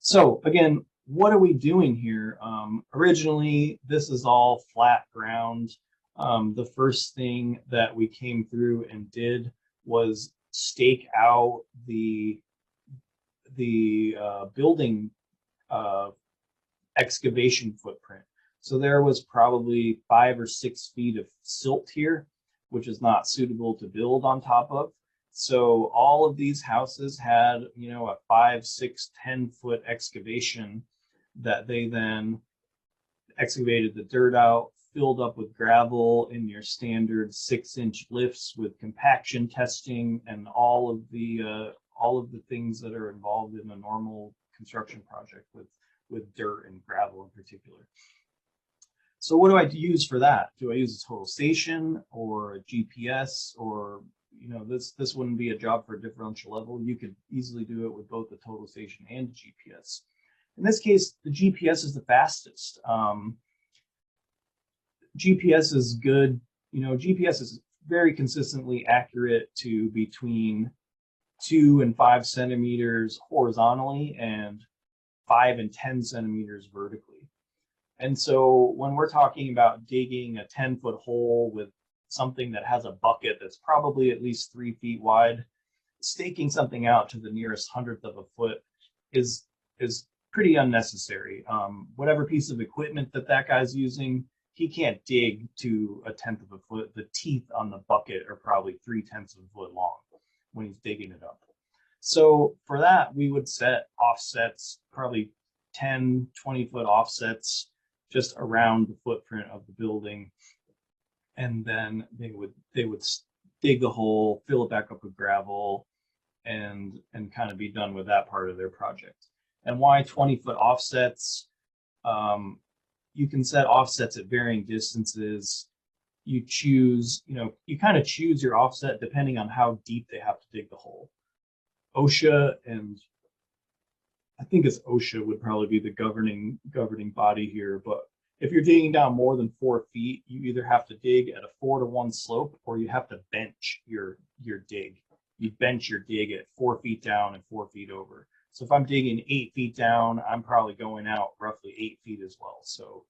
B: So again, what are we doing here? Originally, this is all flat ground. The first thing that we came through and did was stake out the building excavation footprint. So there was probably 5 or 6 feet of silt here, which is not suitable to build on top of. So all of these houses had, you know, a 5, 6, 10-foot excavation that they then excavated the dirt out, filled up with gravel in your standard 6-inch lifts with compaction testing and all of the things that are involved in a normal construction project with dirt and gravel in particular. So what do I use for that? Do I use a total station or a GPS, or, you know, this wouldn't be a job for a differential level. You could easily do it with both the total station and GPS. In this case, the GPS is the fastest. GPS is good. You know, GPS is very consistently accurate to between 2 and 5 centimeters horizontally and 5 and 10 centimeters vertically. And so when we're talking about digging a 10-foot hole with something that has a bucket that's probably at least 3 feet wide, staking something out to the nearest 100th of a foot is pretty unnecessary. Whatever piece of equipment that guy's using, he can't dig to a 1/10 of a foot. The teeth on the bucket are probably 3/10 of a foot long. digging it up. So for that, we would set offsets, probably 10, 20-foot offsets just around the footprint of the building. And then they would dig the hole, fill it back up with gravel, and kind of be done with that part of their project. And why 20-foot offsets? You can set offsets at varying distances. You choose, you kind of choose your offset depending on how deep they have to dig the hole. OSHA, and I think it's OSHA would probably be the governing body here, but if you're digging down more than 4 feet, you either have to dig at a 4-to-1 slope, or you have to bench your dig. You bench your dig at 4 feet down and 4 feet over. So if I'm digging 8 feet down, I'm probably going out roughly 8 feet as well. So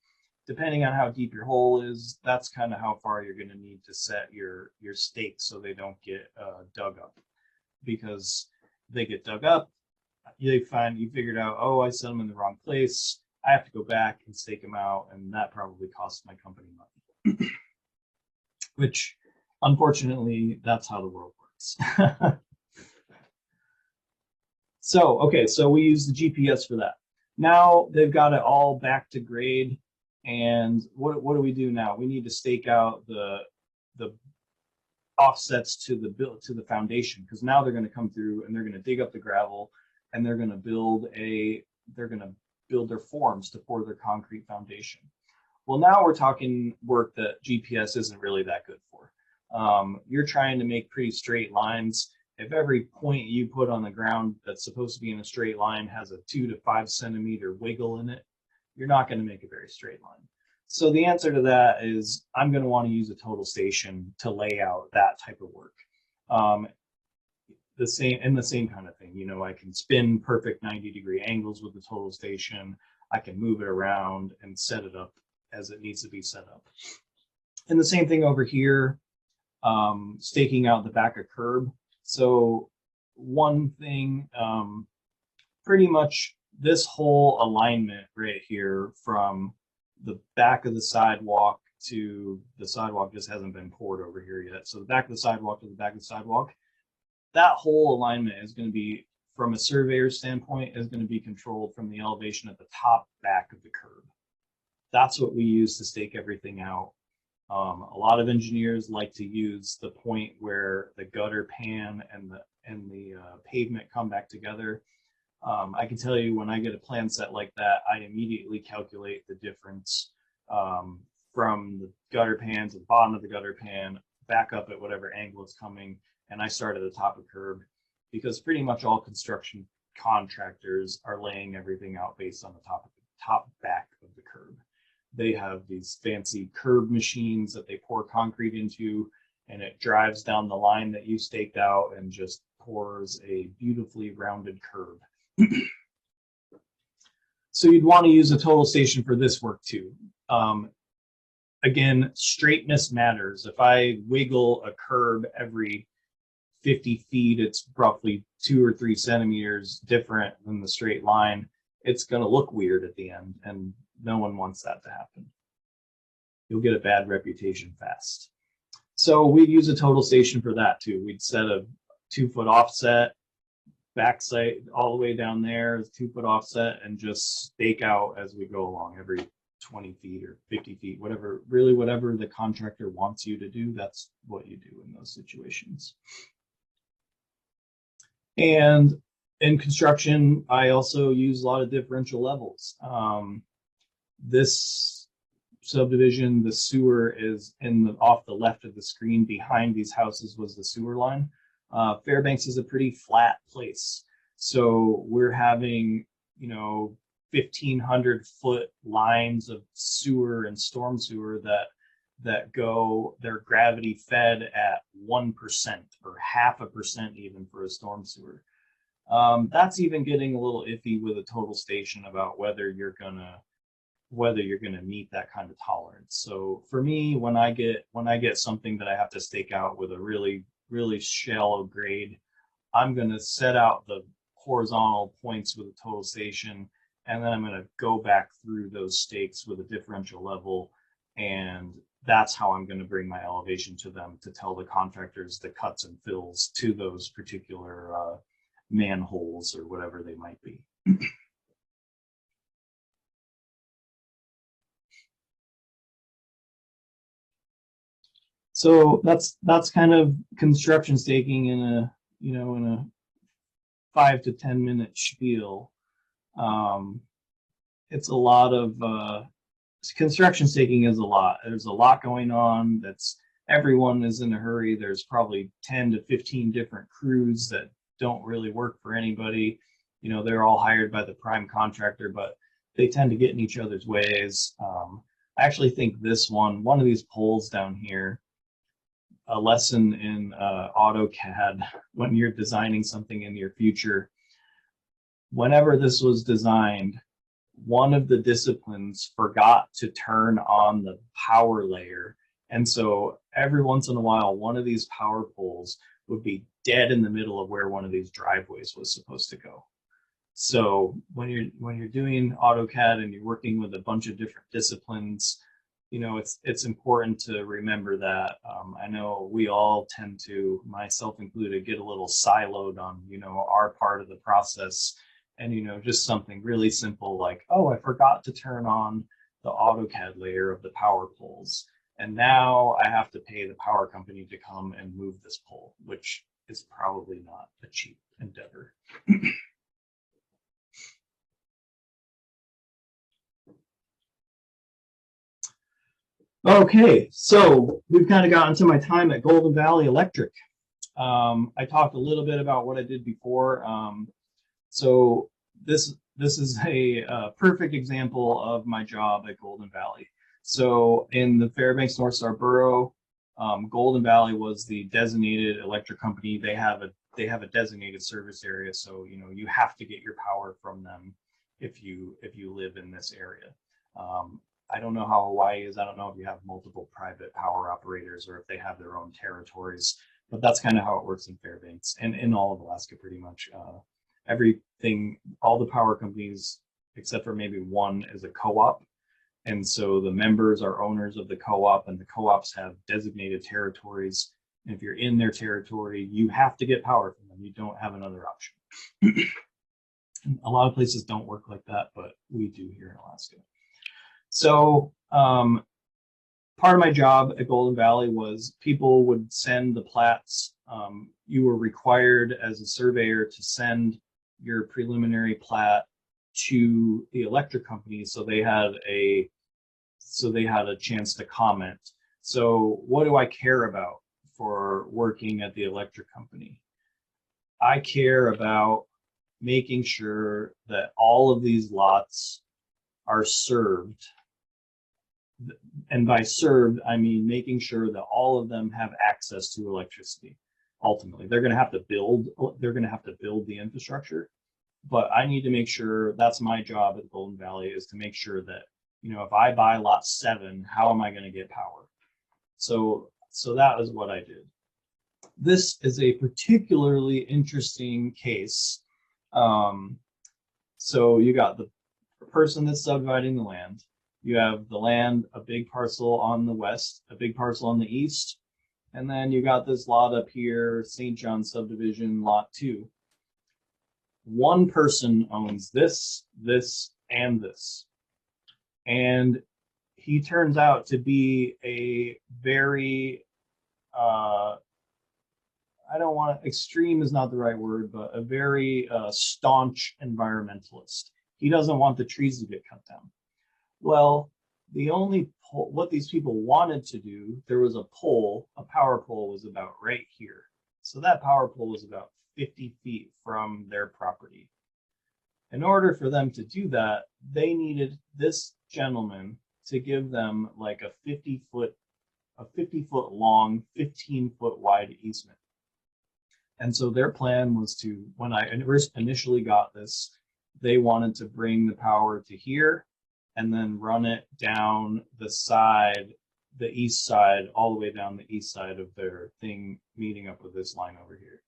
B: depending on how deep your hole is, that's kind of how far you're going to need to set your stakes so they don't get dug up. Because they get dug up, you figured out, oh, I set them in the wrong place. I have to go back and stake them out, and that probably costs my company money. Which, unfortunately, that's how the world works. So we use the GPS for that. Now they've got it all back to grade, and what do we do now? We need to stake out the offsets to the foundation, because now they're going to come through and they're going to dig up the gravel, and they're going to build their forms to pour their concrete foundation. Well, now we're talking work that GPS isn't really that good for. You're trying to make pretty straight lines. If every point you put on the ground that's supposed to be in a straight line has a 2 to 5 centimeter wiggle in it, you're not going to make a very straight line. So the answer to that is I'm going to want to use a total station to lay out that type of work. The same kind of thing. I can spin perfect 90-degree angles with the total station. I can move it around and set it up as it needs to be set up. And the same thing over here, staking out the back of curb. So one thing, pretty much this whole alignment right here from the back of the sidewalk to the sidewalk just hasn't been poured over here yet. So the back of the sidewalk to the back of the sidewalk, that whole alignment is going to be, from a surveyor's standpoint, is going to be controlled from the elevation at the top back of the curb. That's what we use to stake everything out. A lot of engineers like to use the point where the gutter pan and the pavement come back together. I can tell you, when I get a plan set like that, I immediately calculate the difference from the gutter pan to the bottom of the gutter pan, back up at whatever angle it's coming, and I start at the top of curb, because pretty much all construction contractors are laying everything out based on the top back of the curb. They have these fancy curb machines that they pour concrete into, and it drives down the line that you staked out and just pours a beautifully rounded curb. So you'd want to use a total station for this work too. Again, straightness matters. If I wiggle a curb every 50 feet, it's roughly 2 or 3 centimeters different than the straight line. It's going to look weird at the end, and no one wants that to happen. You'll get a bad reputation fast. So we'd use a total station for that too. We'd set a 2-foot offset, backside all the way down there is 2-foot offset, and just stake out as we go along every 20 feet or 50 feet, whatever the contractor wants you to do, that's what you do in those situations. And in construction, I also use a lot of differential levels. This subdivision, the sewer is off the left of the screen. Behind these houses was the sewer line. Fairbanks is a pretty flat place, so we're having 1,500-foot lines of sewer and storm sewer they're gravity fed at 1% or 0.5% even for a storm sewer. That's even getting a little iffy with a total station about whether you're gonna meet that kind of tolerance. So for me, when I get something that I have to stake out with a really, really shallow grade, I'm gonna set out the horizontal points with a total station, and then I'm gonna go back through those stakes with a differential level and that's how I'm going to bring my elevation to them, to tell the contractors the cuts and fills to those particular manholes or whatever they might be. So that's kind of construction staking in a, you know, in a 5 to 10 minute spiel. It's a lot of construction staking is a lot. There's a lot going on. That's everyone is in a hurry. There's probably 10 to 15 different crews that don't really work for anybody. You know, they're all hired by the prime contractor, but they tend to get in each other's ways. I actually think one of these poles down here, a lesson in AutoCAD when you're designing something in your future. Whenever this was designed, one of the disciplines forgot to turn on the power layer. And so every once in a while, one of these power poles would be dead in the middle of where one of these driveways was supposed to go. So when you're doing AutoCAD and you're working with a bunch of different disciplines, you know, it's important to remember that. I know we all tend to, myself included, get a little siloed on, you know, our part of the process. And, you know, just something really simple like, oh, I forgot to turn on the AutoCAD layer of the power poles. And now I have to pay the power company to come and move this pole, which is probably not a cheap endeavor. Okay, so we've kind of gotten to my time at Golden Valley Electric. I talked a little bit about what I did before. So this is a perfect example of my job at Golden Valley. So in the Fairbanks North Star Borough, Golden Valley was the designated electric company. They have a designated service area, so you know you have to get your power from them if you live in this area. I don't know how Hawaii is. I don't know if you have multiple private power operators or if they have their own territories, but that's kind of how it works in Fairbanks and in all of Alaska pretty much. Everything, all the power companies, except for maybe one, is a co-op. And so the members are owners of the co-op, and the co-ops have designated territories. And if you're in their territory, you have to get power from them. You don't have another option. A lot of places don't work like that, but we do here in Alaska. So part of my job at Golden Valley was people would send the plats. You were required as a surveyor to send your preliminary plat to the electric company, so they had a chance to comment. So what do I care about for working at the electric company? I care about making sure that all of these lots are served. And by served, I mean making sure that all of them have access to electricity. Ultimately, they're going to have to build the infrastructure, but I need to make sure, that's my job at Golden Valley, is to make sure that, you know, if I buy lot 7, how am I going to get power? So that is what I did. This is a particularly interesting case. So you got the person that's subdividing the land. You have the land, a big parcel on the west, a big parcel on the east, and then you got this lot up here, St. John subdivision, lot 2. One person owns this, and this. And he turns out to be a very, extreme is not the right word, but a very staunch environmentalist. He doesn't want the trees to get cut down. Well, what these people wanted to do, there was a power pole was about right here. So that power pole was about 50 feet from their property. In order for them to do that, they needed this gentleman to give them like a 50 foot long, 15-foot wide easement. And so their plan was to, when I initially got this, they wanted to bring the power to here and then run it down the side, the east side, all the way down the east side of their thing, meeting up with this line over here.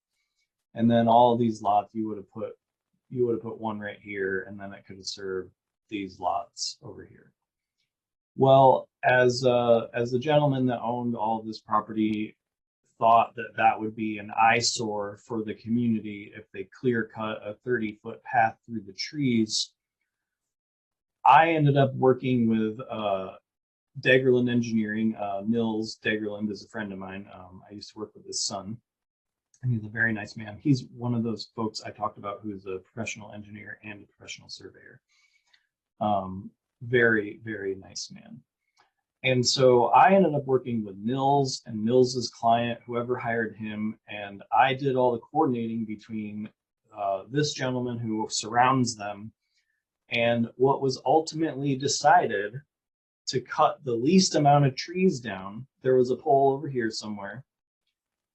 B: And then all of these lots, you would have put one right here, and then it could have served these lots over here. Well, as the gentleman that owned all of this property thought that that would be an eyesore for the community if they clear cut a 30-foot path through the trees, I ended up working with Degerland Engineering. Nils Degerland is a friend of mine. I used to work with his son, and he's a very nice man. He's one of those folks I talked about who's a professional engineer and a professional surveyor. Very, very nice man. And so I ended up working with Nils and Nils's client, whoever hired him, and I did all the coordinating between this gentleman who surrounds them and what was ultimately decided to cut the least amount of trees down. There was a pole over here somewhere.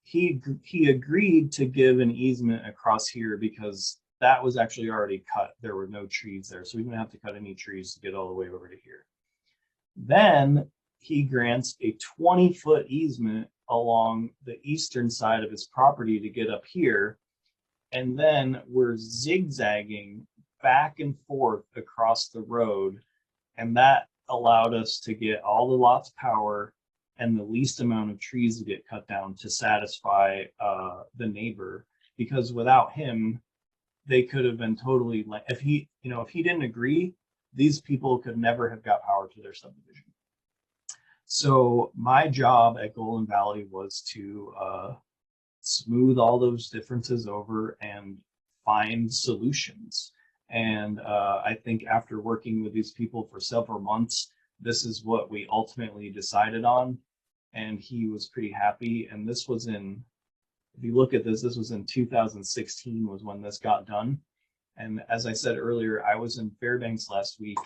B: He agreed to give an easement across here because that was actually already cut. There were no trees there, so we didn't have to cut any trees to get all the way over to here. Then he grants a 20-foot easement along the eastern side of his property to get up here. And then we're zigzagging back and forth across the road. And that allowed us to get all the lots power and the least amount of trees to get cut down to satisfy the neighbor. Because without him, they could have been totally, if he didn't agree, these people could never have got power to their subdivision. So my job at Golden Valley was to smooth all those differences over and find solutions. And I think after working with these people for several months, this is what we ultimately decided on. And he was pretty happy. And this was if you look at this was in 2016 was when this got done. And as I said earlier, I was in Fairbanks last week,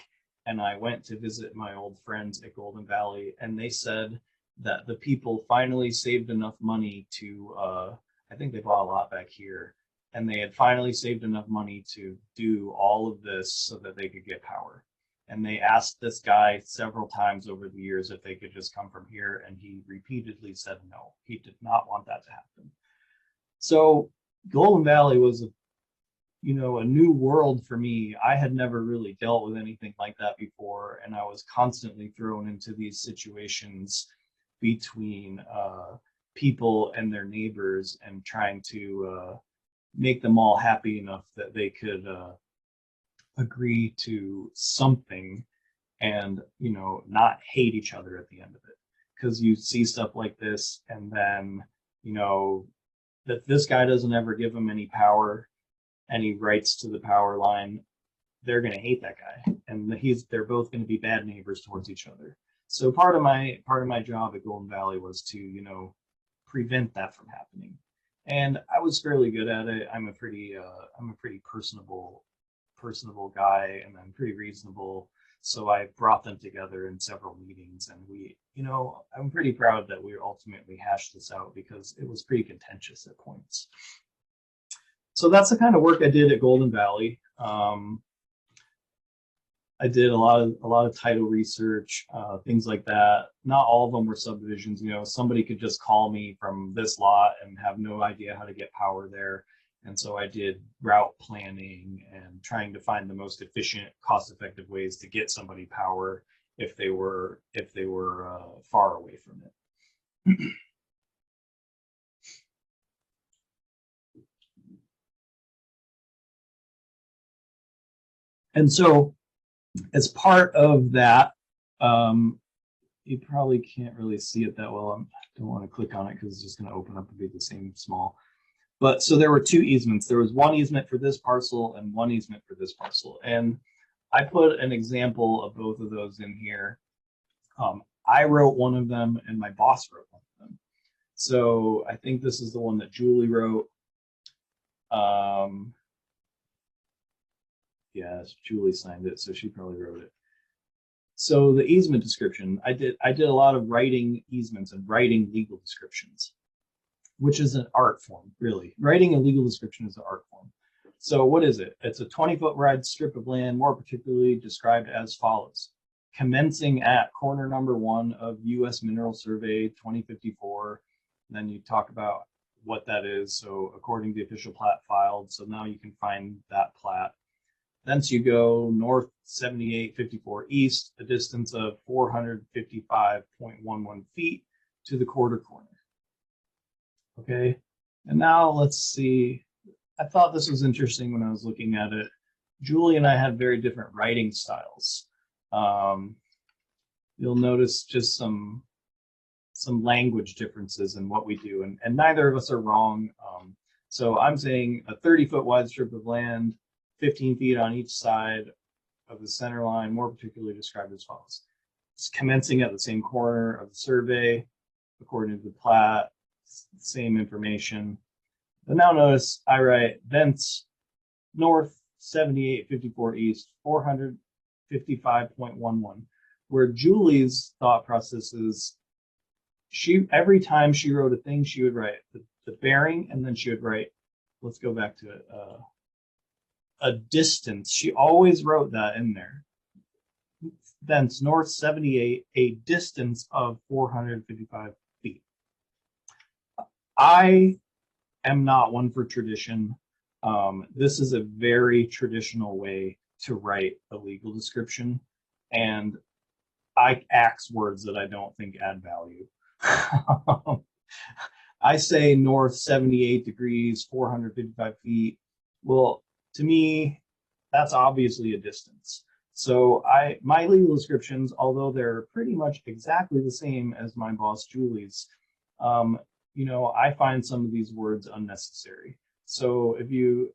B: and I went to visit my old friends at Golden Valley, and they said that the people finally saved enough money to, I think they bought a lot back here, and they had finally saved enough money to do all of this so that they could get power. And they asked this guy several times over the years if they could just come from here, and he repeatedly said no. He did not want that to happen. So Golden Valley was a new world for me. I had never really dealt with anything like that before, and I was constantly thrown into these situations between people and their neighbors and trying to make them all happy enough that they could agree to something and not hate each other at the end of it. Because you see stuff like this, and then that this guy doesn't ever give them any power, any rights to the power line, they're going to hate that guy, and they're both going to be bad neighbors towards each other. So part of my job at Golden Valley was to prevent that from happening, and I was fairly good at it. I'm a pretty personable guy, and I'm pretty reasonable. So I brought them together in several meetings, and I'm pretty proud that we ultimately hashed this out because it was pretty contentious at points. So that's the kind of work I did at Golden Valley. I did a lot of title research, things like that. Not all of them were subdivisions. Somebody could just call me from this lot and have no idea how to get power there. And so I did route planning and trying to find the most efficient, cost-effective ways to get somebody power if they were far away from it. And so as part of that, you probably can't really see it that well. I don't want to click on it because it's just going to open up and be the same small. But so there were two easements. There was one easement for this parcel and one easement for this parcel. And I put an example of both of those in here. I wrote one of them and my boss wrote one of them. So I think this is the one that Julie wrote. Yeah, Julie signed it, so she probably wrote it. So the easement description, I did a lot of writing easements and writing legal descriptions, which is an art form, really. Writing a legal description is an art form. So what is it? It's a 20-foot wide strip of land, more particularly described as follows. Commencing at corner number 1 of U.S. Mineral Survey 2054. Then you talk about what that is. So according to the official plat filed, so now you can find that plat. Thence you go north 7854 east, a distance of 455.11 feet to the quarter corner. Okay, and now let's see. I thought this was interesting when I was looking at it. Julie and I had very different writing styles. You'll notice just some language differences in what we do, and neither of us are wrong. So I'm saying a 30-foot wide strip of land, 15 feet on each side of the center line, more particularly described as follows. It's commencing at the same corner of the survey, according to the plat, same information. But now notice I write thence north 7854 east 455.11, where Julie's thought process is every time she wrote a thing, she would write the bearing, and then she would write, let's go back to it, a distance. She always wrote that in there. Thence north 78, a distance of 455 feet. I am not one for tradition. This is a very traditional way to write a legal description, and I axe words that I don't think add value. I say north 78 degrees, 455 feet. Well, to me, that's obviously a distance. So my legal descriptions, although they're pretty much exactly the same as my boss Julie's, I find some of these words unnecessary. So if you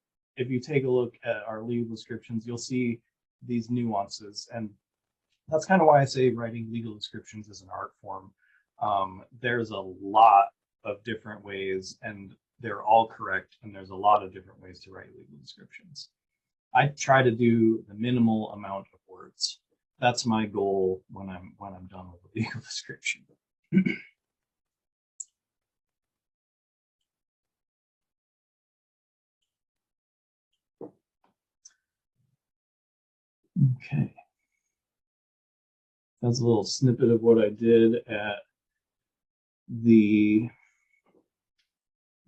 B: take a look at our legal descriptions, you'll see these nuances, and that's kind of why I say writing legal descriptions is an art form. There's a lot of different ways, and they're all correct, and there's a lot of different ways to write legal descriptions. I try to do the minimal amount of words. That's my goal when I'm done with the legal description. Okay. That's a little snippet of what I did at the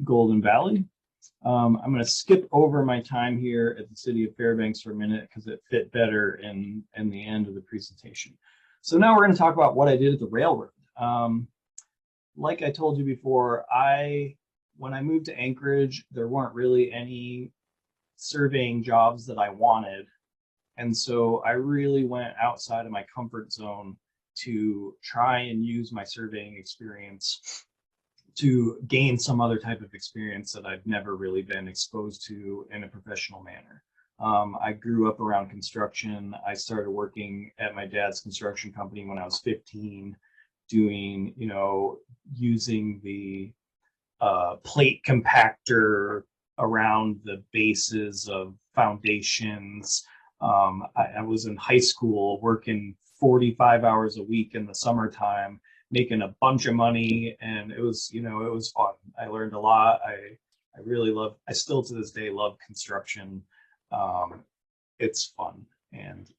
B: Golden Valley. I'm going to skip over my time here at the city of Fairbanks for a minute because it fit better in the end of the presentation. So now we're going to talk about what I did at the railroad. Like I told you before, when I moved to Anchorage, there weren't really any surveying jobs that I wanted. And so I really went outside of my comfort zone to try and use my surveying experience to gain some other type of experience that I've never really been exposed to in a professional manner. I grew up around construction. I started working at my dad's construction company when I was 15, doing, using the plate compactor around the bases of foundations. I was in high school working 45 hours a week in the summertime, making a bunch of money, and it was fun. I learned a lot. I still to this day love construction. It's fun. And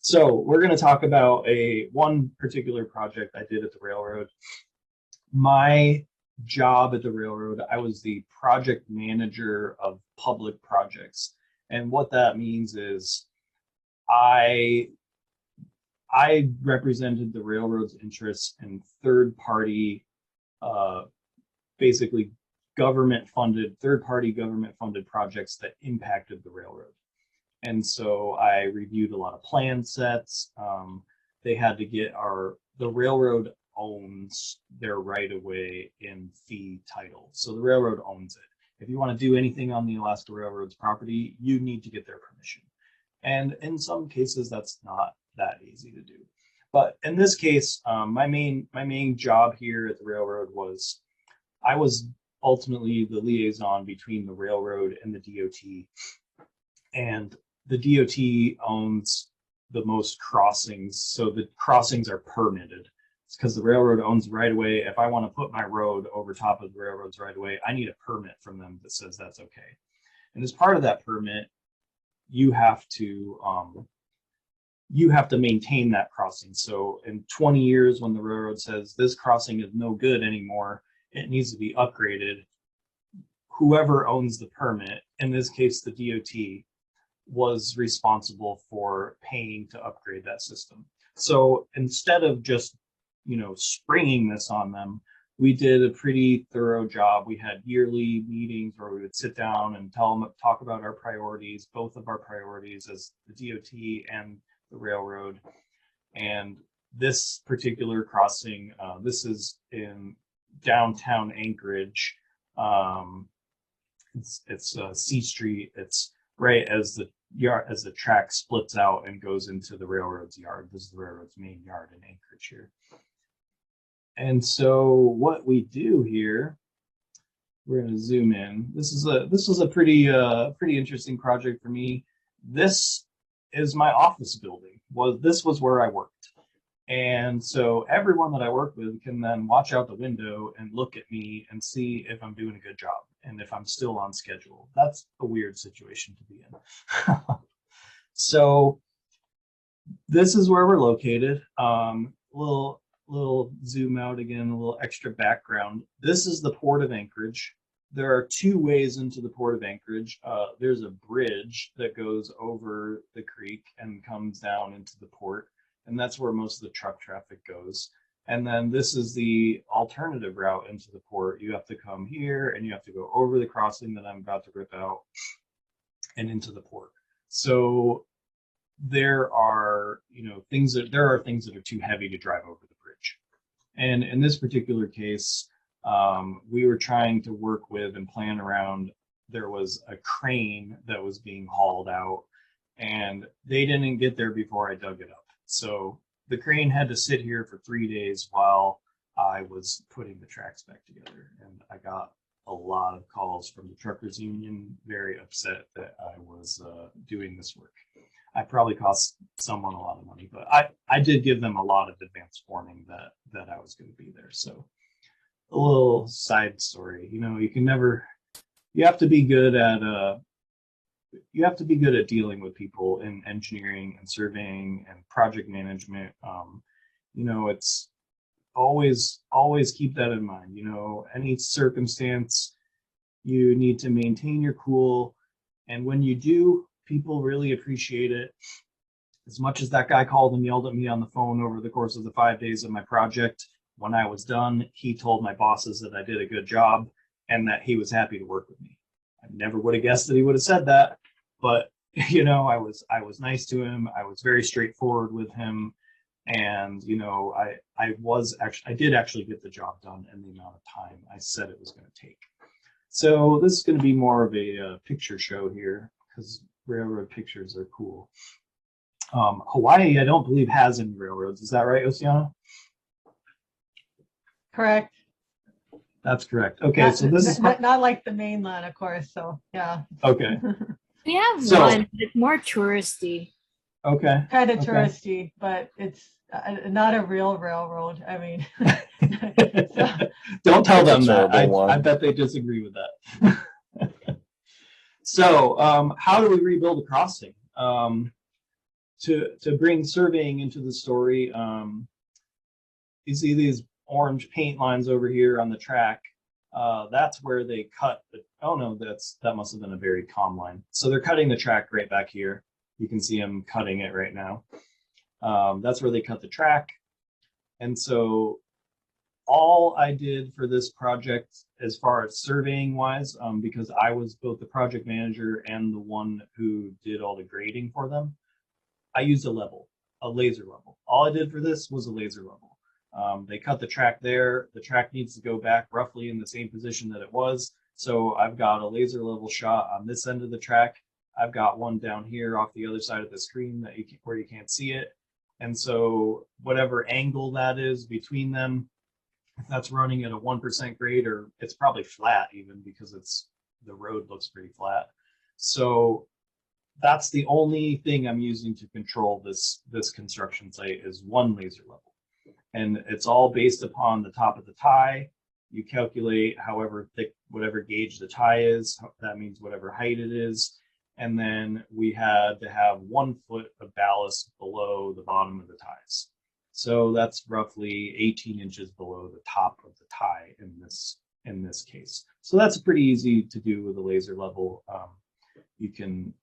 B: so we're going to talk about one particular project I did at the railroad. My job at the railroad, I was the project manager of public projects. And what that means is I represented the railroad's interests in third-party, basically third-party government-funded projects that impacted the railroad. And so I reviewed a lot of plan sets. They had to get the railroad owns their right-of-way in fee title. So the railroad owns it. If you want to do anything on the Alaska Railroad's property, you need to get their permission. And in some cases, that's not that easy to do. But in this case, my main job here at the railroad was I was ultimately the liaison between the railroad and the DOT. And the DOT owns the most crossings, so the crossings are permitted. It's because the railroad owns the right of way. If I want to put my road over top of the railroad's right of way, I need a permit from them that says that's okay. And as part of that permit, you have to maintain that crossing. So in 20 years, when the railroad says this crossing is no good anymore, it needs to be upgraded. Whoever owns the permit, in this case the DOT, was responsible for paying to upgrade that system. So instead of just, springing this on them, we did a pretty thorough job. We had yearly meetings where we would sit down and talk about our priorities, both of our priorities as the DOT and the railroad. And this particular crossing, this is in downtown Anchorage. It's C Street. It's right as the track splits out and goes into the railroad's yard. This is the railroad's main yard in Anchorage here. And so what we do here, we're going to zoom in. This was a pretty interesting project for me. This is my office building. This was where I worked. And so everyone that I work with can then watch out the window and look at me and see if I'm doing a good job and if I'm still on schedule. That's a weird situation to be in. So this is where we're located. Little zoom out again, a little extra background. This is the Port of Anchorage. There are two ways into the Port of Anchorage. There's a bridge that goes over the creek and comes down into the port, and that's where most of the truck traffic goes. And then this is the alternative route into the port. You have to come here and you have to go over the crossing that I'm about to rip out and into the port. So there are, things that are too heavy to drive over the bridge. And in this particular case, we were trying to work with and plan around. There was a crane that was being hauled out, and they didn't get there before I dug it up. So the crane had to sit here for 3 days while I was putting the tracks back together. And I got a lot of calls from the truckers union, very upset that I was doing this work. I probably cost someone a lot of money, but I did give them a lot of advance warning that I was going to be there. So a little side story, you have to be good at dealing with people in engineering and surveying and project management. It's always keep that in mind. Any circumstance, you need to maintain your cool. And when you do, people really appreciate it. As much as that guy called and yelled at me on the phone over the course of the 5 days of my project, when I was done, he told my bosses that I did a good job and that he was happy to work with me. I never would have guessed that he would have said that, but I was nice to him. I was very straightforward with him, and I did actually get the job done in the amount of time I said it was going to take. So this is going to be more of a picture show here because railroad pictures are cool. Hawaii, I don't believe, has any railroads. Is that right, Oceana?
A: Correct.
B: That's correct. Okay, so this is
A: not like the mainland, of course. So yeah.
B: Okay.
C: We have one, but it's more touristy.
B: Okay.
A: Kind of touristy, but it's not a real railroad. I mean,
B: so, don't tell them that. I bet they disagree with that. So, how do we rebuild a crossing? To bring surveying into the story, you see these orange paint lines over here on the track. That's where they cut the, oh no, that must have been a very calm line. So they're cutting the track right back here. You can see them cutting it right now. That's where they cut the track. And so all I did for this project, as far as surveying wise, because I was both the project manager and the one who did all the grading for them, I used a laser level. All I did for this was a laser level. They cut the track there. The track needs to go back roughly in the same position that it was. So I've got a laser level shot on this end of the track. I've got one down here off the other side of the screen where you can't see it. And so whatever angle that is between them, if that's running at a 1% grade, or it's probably flat even because the road looks pretty flat. So that's the only thing I'm using to control this construction site is one laser level. And it's all based upon the top of the tie. You calculate however thick, whatever gauge the tie is, that means whatever height it is. And then we had to have 1 foot of ballast below the bottom of the ties. So that's roughly 18 inches below the top of the tie in this case. So that's pretty easy to do with a laser level. You can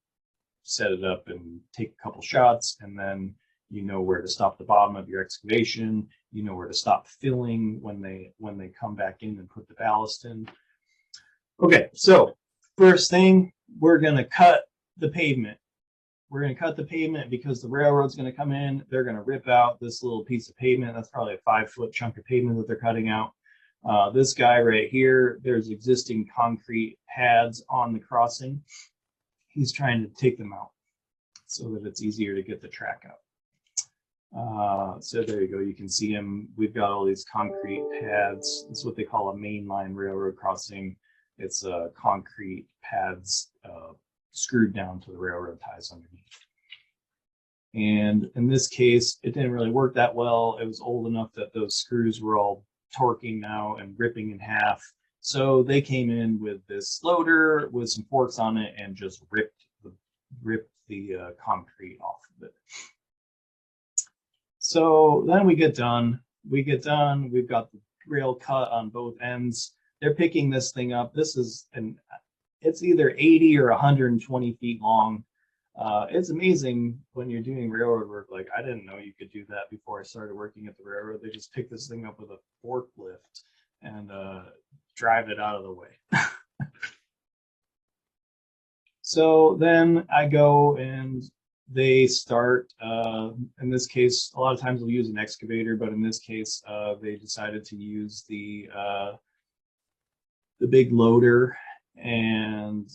B: set it up and take a couple shots, and then you know where to stop the bottom of your excavation. You know where to stop filling when they come back in and put the ballast in. Okay, so first thing, we're going to cut the pavement. We're going to cut the pavement because the railroad's going to come in. They're going to rip out this little piece of pavement. That's probably a 5-foot chunk of pavement that they're cutting out. This guy right here, there's existing concrete pads on the crossing. He's trying to take them out so that it's easier to get the track out. So there you go. You can see him. We've got all these concrete pads. It's what they call a mainline railroad crossing. It's concrete pads screwed down to the railroad ties underneath. And in this case, it didn't really work that well. It was old enough that those screws were all torquing now and ripping in half. So they came in with this loader with some forks on it and just ripped the concrete off of it. So then we get done. We've got the rail cut on both ends. They're picking this thing up. It's either 80 or 120 feet long. It's amazing when you're doing railroad work. Like, I didn't know you could do that before I started working at the railroad. They just pick this thing up with a forklift and drive it out of the way. So then I go and they start, in this case, a lot of times they'll use an excavator, but in this case, they decided to use the big loader and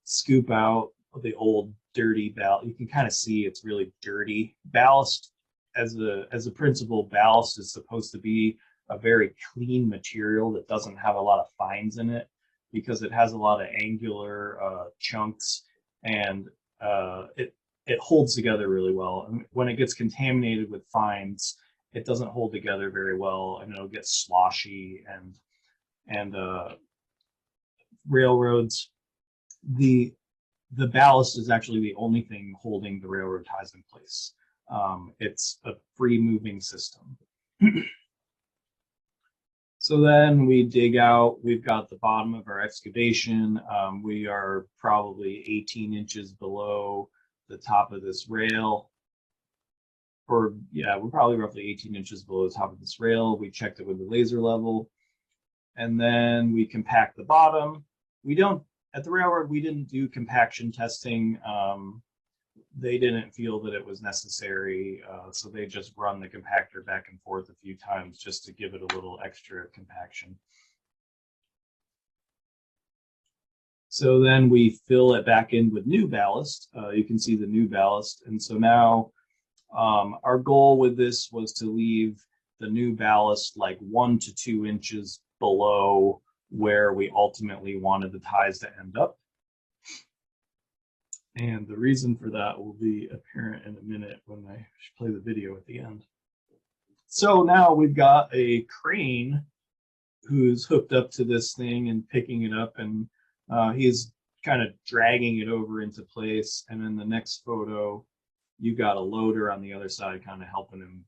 B: scoop out the old dirty ballast. You can kind of see it's really dirty. Ballast, as a principle, ballast is supposed to be a very clean material that doesn't have a lot of fines in it, because it has a lot of angular chunks, and it holds together really well. And when it gets contaminated with fines, it doesn't hold together very well, and it'll get sloshy. And railroads, the ballast is actually the only thing holding the railroad ties in place. It's a free moving system. So then we dig out. We've got the bottom of our excavation. We are probably 18 inches below the top of this rail. We're probably roughly 18 inches below the top of this rail. We checked it with the laser level. And then we compact the bottom. At the railroad, we didn't do compaction testing. They didn't feel that it was necessary, so they just run the compactor back and forth a few times just to give it a little extra compaction. So then we fill it back in with new ballast. You can see the new ballast. And so now our goal with this was to leave the new ballast like 1 to 2 inches below where we ultimately wanted the ties to end up. And the reason for that will be apparent in a minute when I play the video at the end. So now we've got a crane who's hooked up to this thing and picking it up, and he's kind of dragging it over into place. And in the next photo, you got a loader on the other side kind of helping him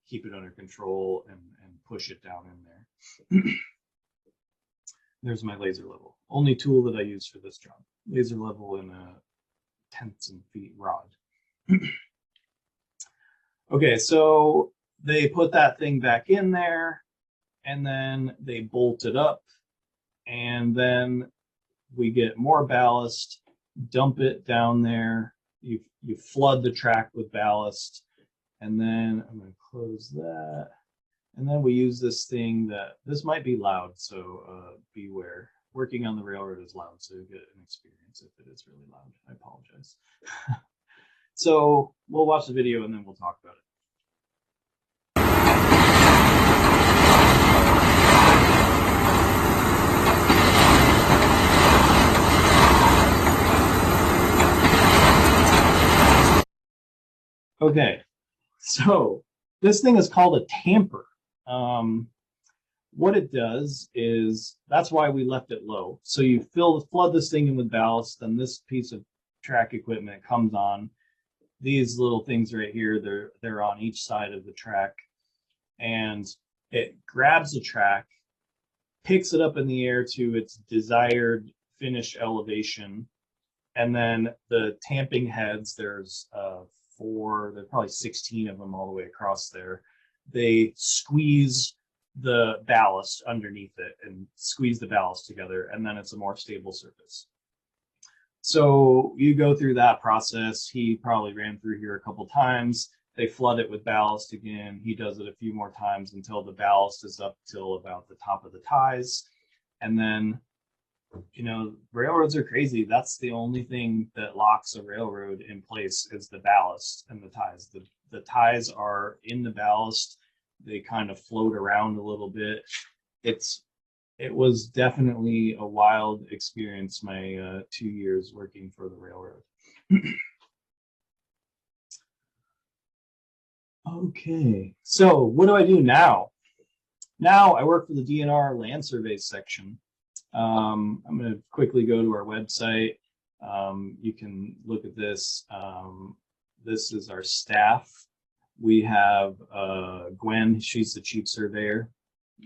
B: keep it under control and push it down in there. There's my laser level. Only tool that I use for this job. Laser level in a tenths and feet rod. Okay, so they put that thing back in there, and then they bolt it up, and then we get more ballast, dump it down there. You flood the track with ballast, and then I'm going to close that. And then we use this thing this might be loud, so beware. Working on the railroad is loud, so you get an experience if it is really loud. I apologize. So we'll watch the video and then we'll talk about it. Okay, so this thing is called a tamper. What it does is, that's why we left it low. So you flood this thing in with ballast, then this piece of track equipment comes on. These little things right here, they're on each side of the track, and it grabs the track, picks it up in the air to its desired finish elevation, And then the tamping heads, there's there's probably 16 of them all the way across there. They squeeze the ballast underneath it and squeeze the ballast together, and then it's a more stable surface. So you go through that process. He probably ran through here a couple times. They flood it with ballast again. He does it a few more times until the ballast is up till about the top of the ties. And then, you know, railroads are crazy. That's the only thing that locks a railroad in place is the ballast and the ties. The ties are in the ballast. They kind of float around a little bit. It was definitely a wild experience, my 2 years working for the railroad. Okay, so what do I do now? Now I work for the DNR land surveys section. I'm going to quickly go to our website. You can look at this. This is our staff. We have Gwen, she's the chief surveyor.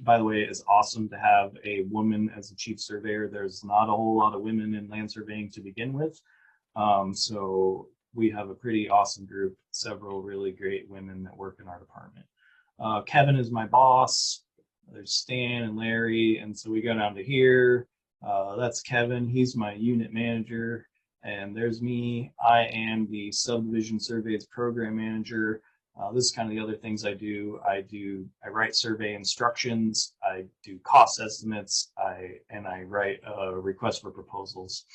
B: By the way, it's awesome to have a woman as a chief surveyor. There's not a whole lot of women in land surveying to begin with. So we have a pretty awesome group, several really great women that work in our department. Kevin is my boss. There's Stan and Larry. And so we go down to here. That's Kevin. He's my unit manager. And there's me. I am the subdivision surveys program manager. This is kind of the other things I do. I write survey instructions. I do cost estimates. I write requests for proposals.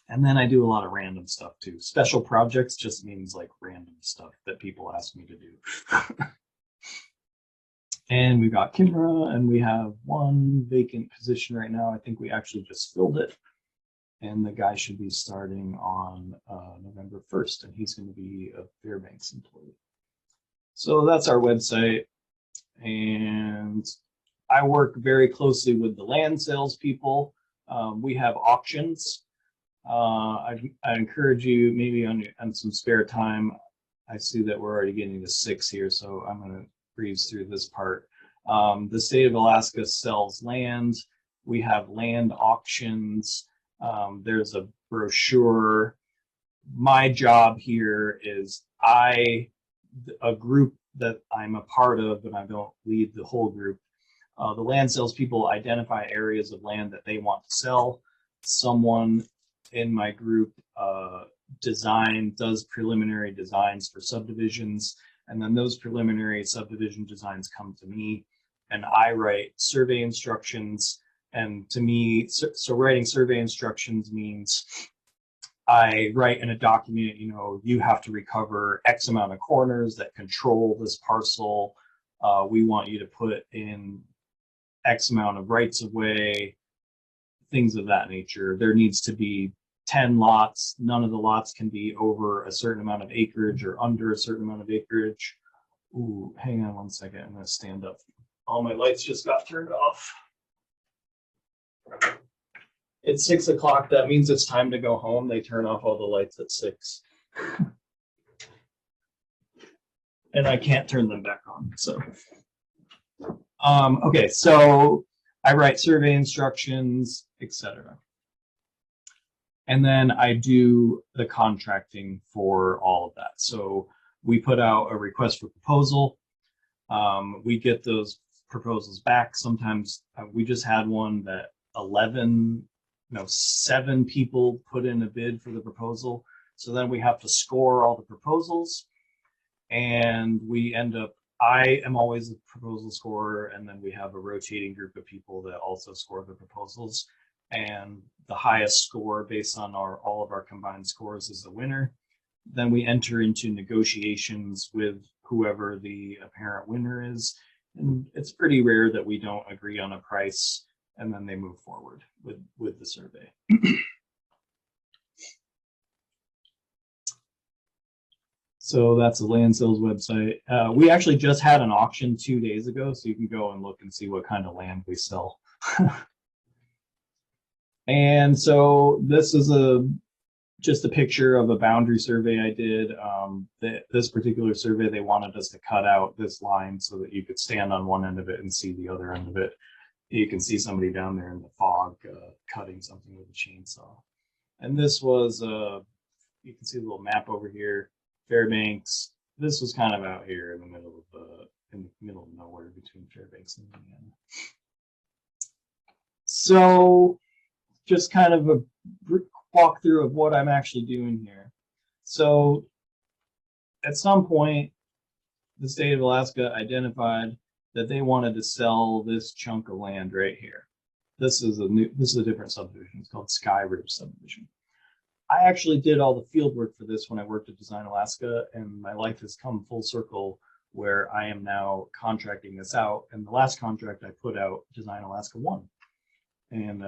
B: And then I do a lot of random stuff too. Special projects just means like random stuff that people ask me to do. And we've got Kimra, and we have one vacant position right now. I think we actually just filled it. And the guy should be starting on November 1st, and he's going to be a Fairbanks employee. So that's our website. And I work very closely with the land sales people. We have auctions. I encourage you maybe on some spare time. I see that we're already getting to 6 here, so I'm going to breeze through this part. The state of Alaska sells land. We have land auctions. There's a brochure. My job here is a group that I'm a part of, but I don't lead the whole group. The land sales people identify areas of land that they want to sell. Someone in my group does preliminary designs for subdivisions, and then those preliminary subdivision designs come to me, and I write survey instructions. And to me, so writing survey instructions means I write in a document, you know, you have to recover X amount of corners that control this parcel. We want you to put in X amount of rights of way, things of that nature. There needs to be 10 lots. None of the lots can be over a certain amount of acreage or under a certain amount of acreage. Ooh, hang on one second. I'm going to stand up. All my lights just got turned off. It's 6 o'clock. That means it's time to go home. They turn off all the lights at 6. And I can't turn them back on. So, okay. So I write survey instructions, etc. And then I do the contracting for all of that. So we put out a request for proposal. We get those proposals back. Sometimes we just had one that 7 people put in a bid for the proposal. So then we have to score all the proposals, and we end up, I am always the proposal scorer, and then we have a rotating group of people that also score the proposals. And the highest score based on all of our combined scores is the winner. Then we enter into negotiations with whoever the apparent winner is. And it's pretty rare that we don't agree on a price, and then they move forward with the survey. So that's the land sales website. We actually just had an auction 2 days ago, so you can go and look and see what kind of land we sell. And so this is just a picture of a boundary survey I did. This particular survey, they wanted us to cut out this line so that you could stand on one end of it and see the other end of it. You can see somebody down there in the fog cutting something with a chainsaw. And this was, you can see a little map over here, Fairbanks. This was kind of out here in the middle of nowhere between Fairbanks and Indiana. So just kind of a walkthrough of what I'm actually doing here. So at some point, the state of Alaska identified that they wanted to sell this chunk of land right here. This is a different subdivision. It's called Sky Ridge subdivision. I actually did all the field work for this when I worked at Design Alaska, and my life has come full circle where I am now contracting this out. And the last contract I put out, Design Alaska won. And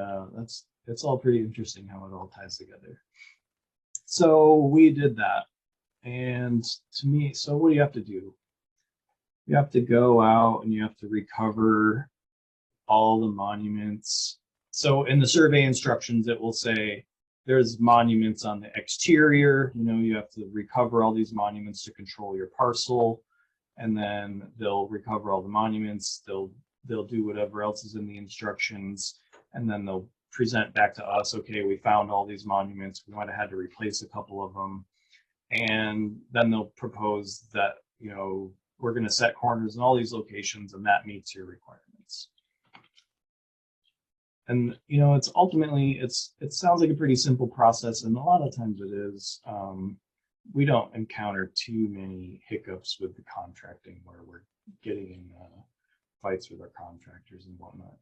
B: it's all pretty interesting how it all ties together. So we did that. And to me, so what do you have to do? You have to go out and you have to recover all the monuments. So in the survey instructions, it will say there's monuments on the exterior. You know, you have to recover all these monuments to control your parcel. And then they'll recover all the monuments. They'll do whatever else is in the instructions. And then they'll present back to us, okay, we found all these monuments. We might have had to replace a couple of them. And then they'll propose that, you know, we're going to set corners in all these locations and that meets your requirements. And, you know, it's ultimately, it sounds like a pretty simple process, and a lot of times it is. We don't encounter too many hiccups with the contracting where we're getting in fights with our contractors and whatnot.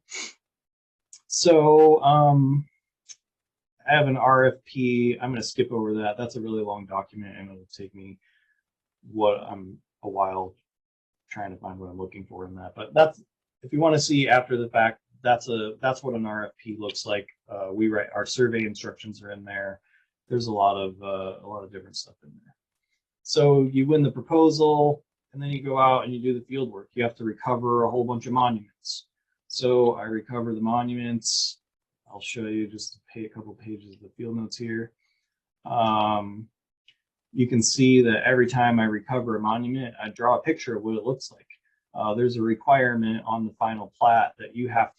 B: So I have an RFP. I'm going to skip over that. That's a really long document, and it'll take me a while trying to find what I'm looking for in that. But that's, if you want to see after the fact, that's what an RFP looks like. We write our survey instructions are in there. There's a lot of different stuff in there. So you win the proposal, and then you go out and you do the field work. You have to recover a whole bunch of monuments. So I recover the monuments. I'll show you just a couple pages of the field notes here. You can see that every time I recover a monument, I draw a picture of what it looks like. There's a requirement on the final plat that you have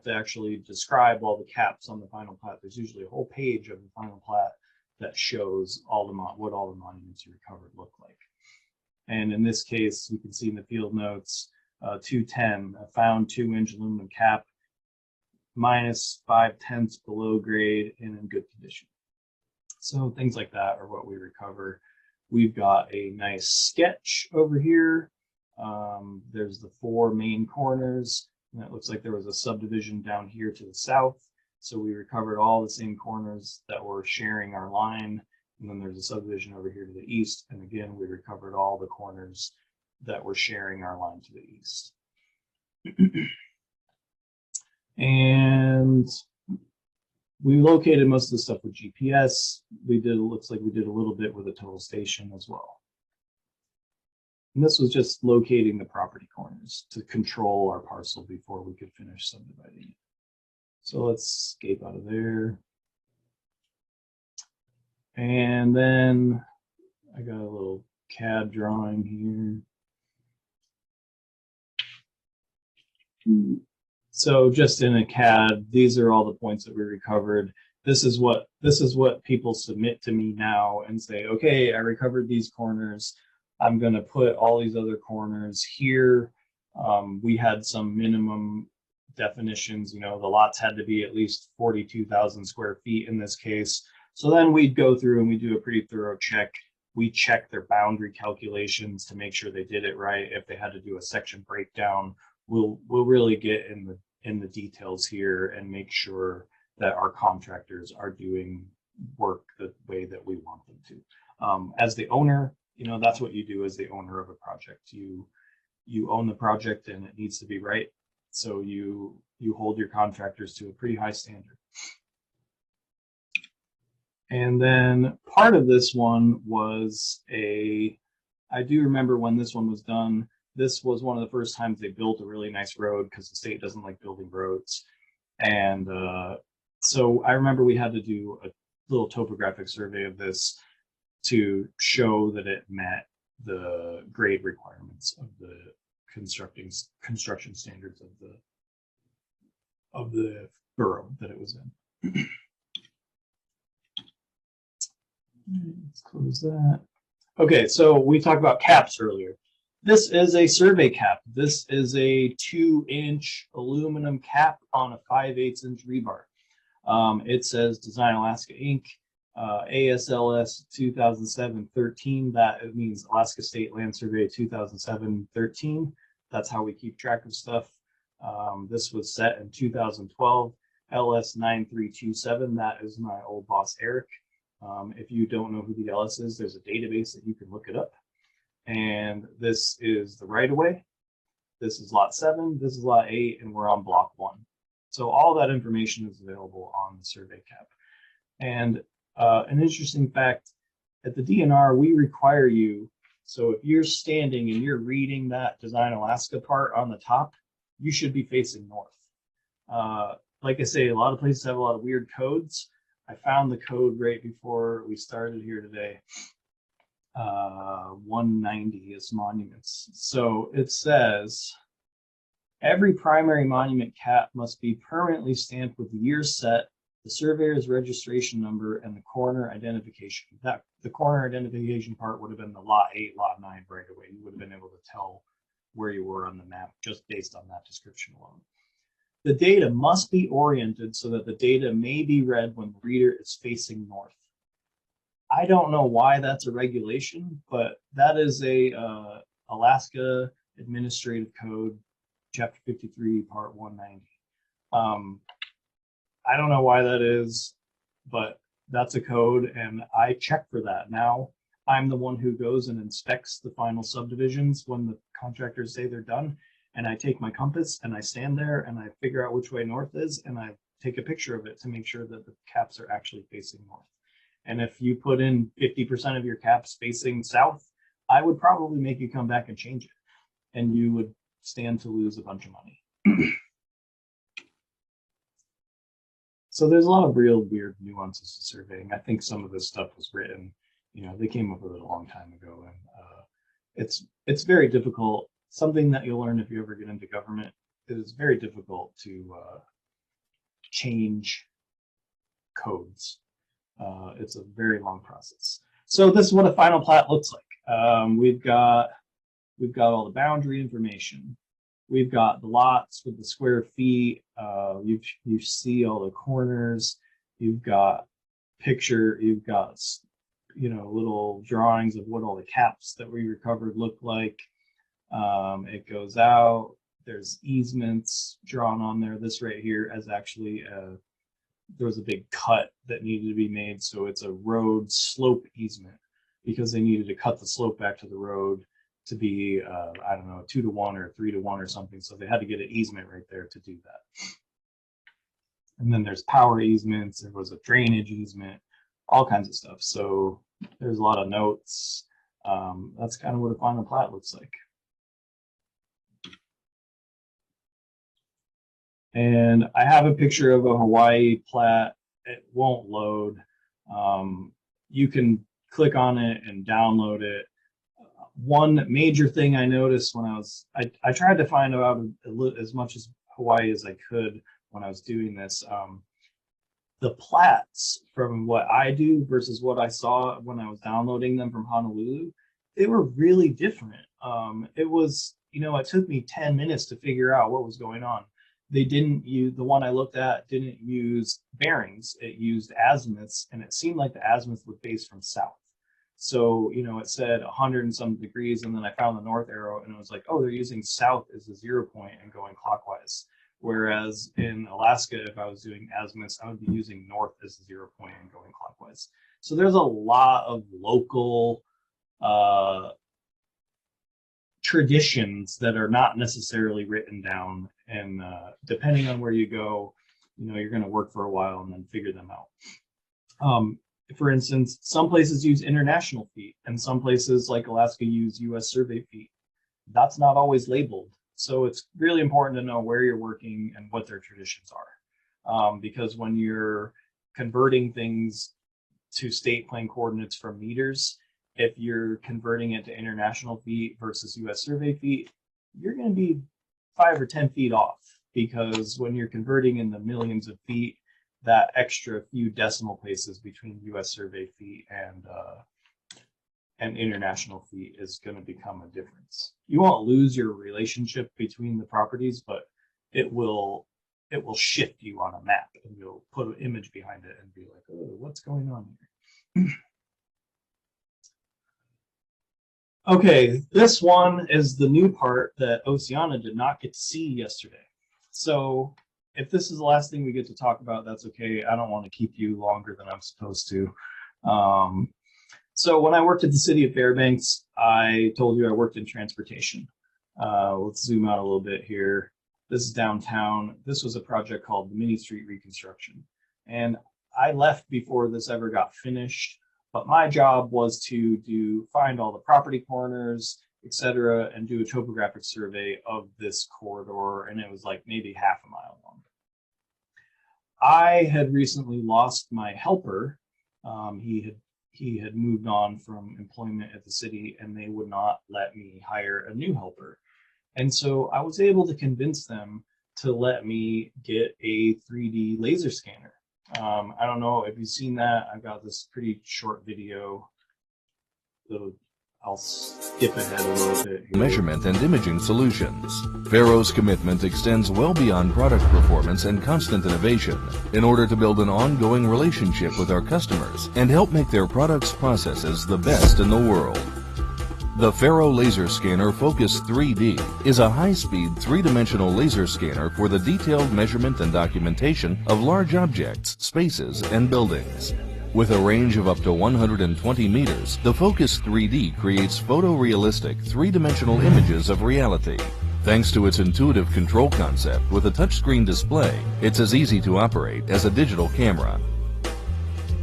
B: to actually describe all the caps on the final plat. There's usually a whole page of the final plat that shows what all the monuments you recovered look like. And in this case, you can see in the field notes, 210, a found 2-inch aluminum cap, -5/10 below grade and in good condition. So things like that are what we recover. We've got a nice sketch over here. There's the 4 main corners, and it looks like there was a subdivision down here to the south. So we recovered all the same corners that were sharing our line. And then there's a subdivision over here to the east. And again, we recovered all the corners that were sharing our line to the east. And we located most of the stuff with GPS. Looks like we did a little bit with a total station as well. And this was just locating the property corners to control our parcel before we could finish subdividing it. So let's escape out of there. And then I got a little CAD drawing here. So just in a CAD, these are all the points that we recovered. This is what people submit to me now and say, okay, I recovered these corners. I'm going to put all these other corners here. We had some minimum definitions, you know, the lots had to be at least 42,000 square feet in this case. So then we'd go through and we do a pretty thorough check. We check their boundary calculations to make sure they did it right. If they had to do a section breakdown, we'll really get in the details here and make sure that our contractors are doing work the way that we want them to. As the owner, you know, that's what you do as the owner of a project. You own the project and it needs to be right. So you hold your contractors to a pretty high standard. And then part of this one was I do remember when this one was done, this was one of the first times they built a really nice road because the state doesn't like building roads. And so I remember we had to do a little topographic survey of this to show that it met the grade requirements of the construction standards of the borough that it was in. Let's close that. Okay, so we talked about caps earlier. This is a survey cap. This is a 2-inch aluminum cap on a 5/8-inch rebar. It says Design Alaska Inc. ASLS 2007-13. That means Alaska State Land Survey 2007-13. That's how we keep track of stuff. This was set in 2012. LS 9327. That is my old boss Eric. If you don't know who the LS is, there's a database that you can look it up. And this is the right of way. This is lot 7. This is lot 8, and we're on block 1. So all that information is available on the survey cap. And an interesting fact, at the DNR, we require you, so if you're standing and you're reading that Design Alaska part on the top, you should be facing north. Like I say, a lot of places have a lot of weird codes. I found the code right before we started here today. 190 is monuments. So it says, every primary monument cap must be permanently stamped with the year set, the surveyor's registration number, and the corner identification. That the corner identification part would have been the lot 8, lot 9 right away. You would have been able to tell where you were on the map just based on that description alone. The data must be oriented so that the data may be read when the reader is facing north. I don't know why that's a regulation, but that is a Alaska Administrative Code, Chapter 53, Part 190. I don't know why that is, but that's a code, and I check for that. Now I'm the one who goes and inspects the final subdivisions when the contractors say they're done, and I take my compass and I stand there and I figure out which way north is, and I take a picture of it to make sure that the caps are actually facing north. And if you put in 50% of your caps facing south, I would probably make you come back and change it, and you would stand to lose a bunch of money. So there's a lot of real weird nuances to surveying. I think some of this stuff was written, they came up with it a long time ago, and it's very difficult. Something that you'll learn if you ever get into government. It is very difficult to change codes. It's a very long process. So this is what a final plat looks like. We've got all the boundary information. We've got the lots with the square feet. You see all the corners. You've got you've got little drawings of what all the caps that we recovered look like. It goes out. There's easements drawn on there. This right here is actually there was a big cut that needed to be made, so it's a road slope easement because they needed to cut the slope back to the road to be I don't know, 2-to-1 or 3-to-1 or something, so they had to get an easement right there to do that. And then there's power easements. There was a drainage easement, all kinds of stuff. So there's a lot of notes. That's kind of what a final plat looks like. And I have a picture of a Hawaii plat. It won't load. You can click on it and download it. One major thing I noticed when I tried to find out as much as Hawaii as I could when I was doing this. The plats from what I do versus what I saw when I was downloading them from Honolulu, they were really different. It was, it took me 10 minutes to figure out what was going on. They didn't use, the one I looked at didn't use bearings. It used azimuths, and it seemed like the azimuth would face from south. So, it said 100 and some degrees, and then I found the north arrow, and it was like, oh, they're using south as a 0 point and going clockwise. Whereas in Alaska, if I was doing azimuths, I would be using north as a 0 point and going clockwise. So there's a lot of local traditions that are not necessarily written down, and depending on where you go, you're going to work for a while and then figure them out. For instance, some places use international feet, and some places like Alaska use US survey feet. That's not always labeled. So it's really important to know where you're working and what their traditions are. Because when you're converting things to state plane coordinates from meters, if you're converting it to international feet versus US survey feet, you're going to be 5 or 10 feet off, because when you're converting in the millions of feet, that extra few decimal places between US survey fee and international fee is going to become a difference. You won't lose your relationship between the properties, but it will shift you on a map, and you'll put an image behind it and be like, oh, what's going on here? Okay, this one is the new part that Oceana did not get to see yesterday. So if this is the last thing we get to talk about, that's okay. I don't want to keep you longer than I'm supposed to. So when I worked at the city of Fairbanks, I told you I worked in transportation. Let's zoom out a little bit here. This is downtown. This was a project called the Mini Street Reconstruction. And I left before this ever got finished, but my job was to find all the property corners, etc., and do a topographic survey of this corridor, and it was like maybe half a mile long. I had recently lost my helper. He had moved on from employment at the city, and they would not let me hire a new helper. And so I was able to convince them to let me get a 3D laser scanner. I don't know if you've seen that. I've got this pretty short video. I'll skip ahead a little bit here.
D: Measurement and imaging solutions. Faro's commitment extends well beyond product performance and constant innovation in order to build an ongoing relationship with our customers and help make their products' processes the best in the world. The Faro Laser Scanner Focus 3D is a high-speed three-dimensional laser scanner for the detailed measurement and documentation of large objects, spaces, and buildings. With a range of up to 120 meters, the Focus 3D creates photorealistic three-dimensional images of reality. Thanks to its intuitive control concept with a touchscreen display, it's as easy to operate as a digital camera.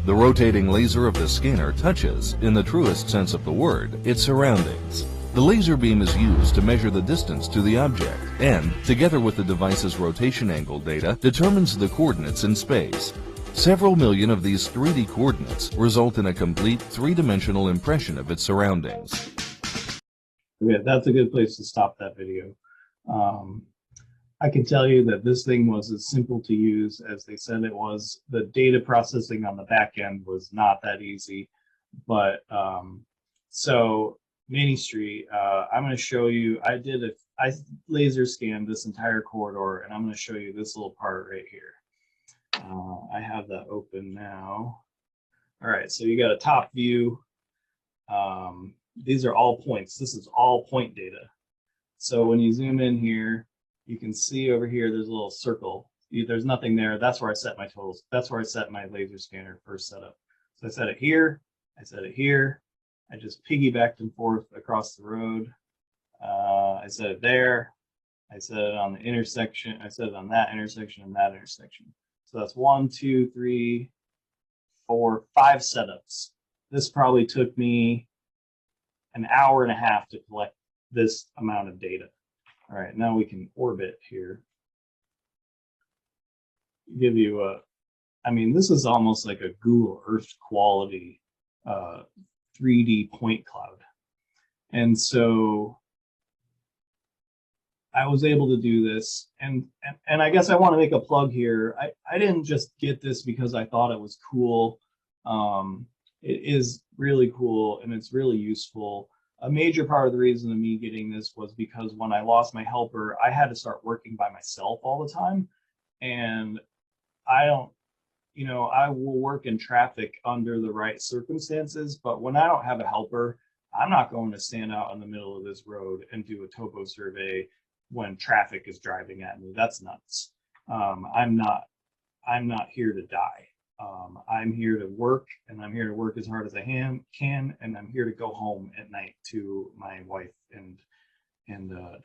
D: The rotating laser of the scanner touches, in the truest sense of the word, its surroundings. The laser beam is used to measure the distance to the object and, together with the device's rotation angle data, determines the coordinates in space. Several million of these 3D coordinates result in a complete three-dimensional impression of its surroundings.
B: Yeah, that's a good place to stop that video. I can tell you that this thing was as simple to use as they said it was. The data processing on the back end was not that easy. But so Mini Street, I'm going to show you, I laser scanned this entire corridor, and I'm going to show you this little part right here. I have that open now. All right, so you got a top view. These are all points. This is all point data. So when you zoom in here, you can see over here, there's a little circle. There's nothing there. That's where I set my totals. That's where I set my laser scanner first setup. So I set it here. I set it here. I just piggybacked and forth across the road. I set it there. I set it on the intersection. I set it on that intersection and that intersection. So that's 1, 2, 3, 4, 5 setups. This probably took me an hour and a half to collect this amount of data. All right, now we can orbit here. Give you a, I mean, this is almost like a Google Earth quality 3D point cloud. And so I was able to do this, and I guess I want to make a plug here. I didn't just get this because I thought it was cool. It is really cool and it's really useful. A major part of the reason of me getting this was because when I lost my helper, I had to start working by myself all the time. And I don't, you know, I will work in traffic under the right circumstances, but when I don't have a helper, I'm not going to stand out in the middle of this road and do a topo survey when traffic is driving at me. That's nuts. I'm not here to die. I'm here to work, and I'm here to work as hard as I can, and I'm here to go home at night to my wife and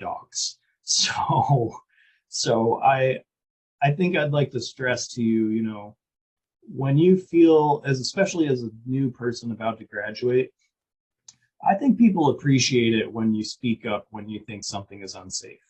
B: dogs. So I think I'd like to stress to you, you know, when you feel, especially as a new person about to graduate, I think people appreciate it when you speak up when you think something is unsafe.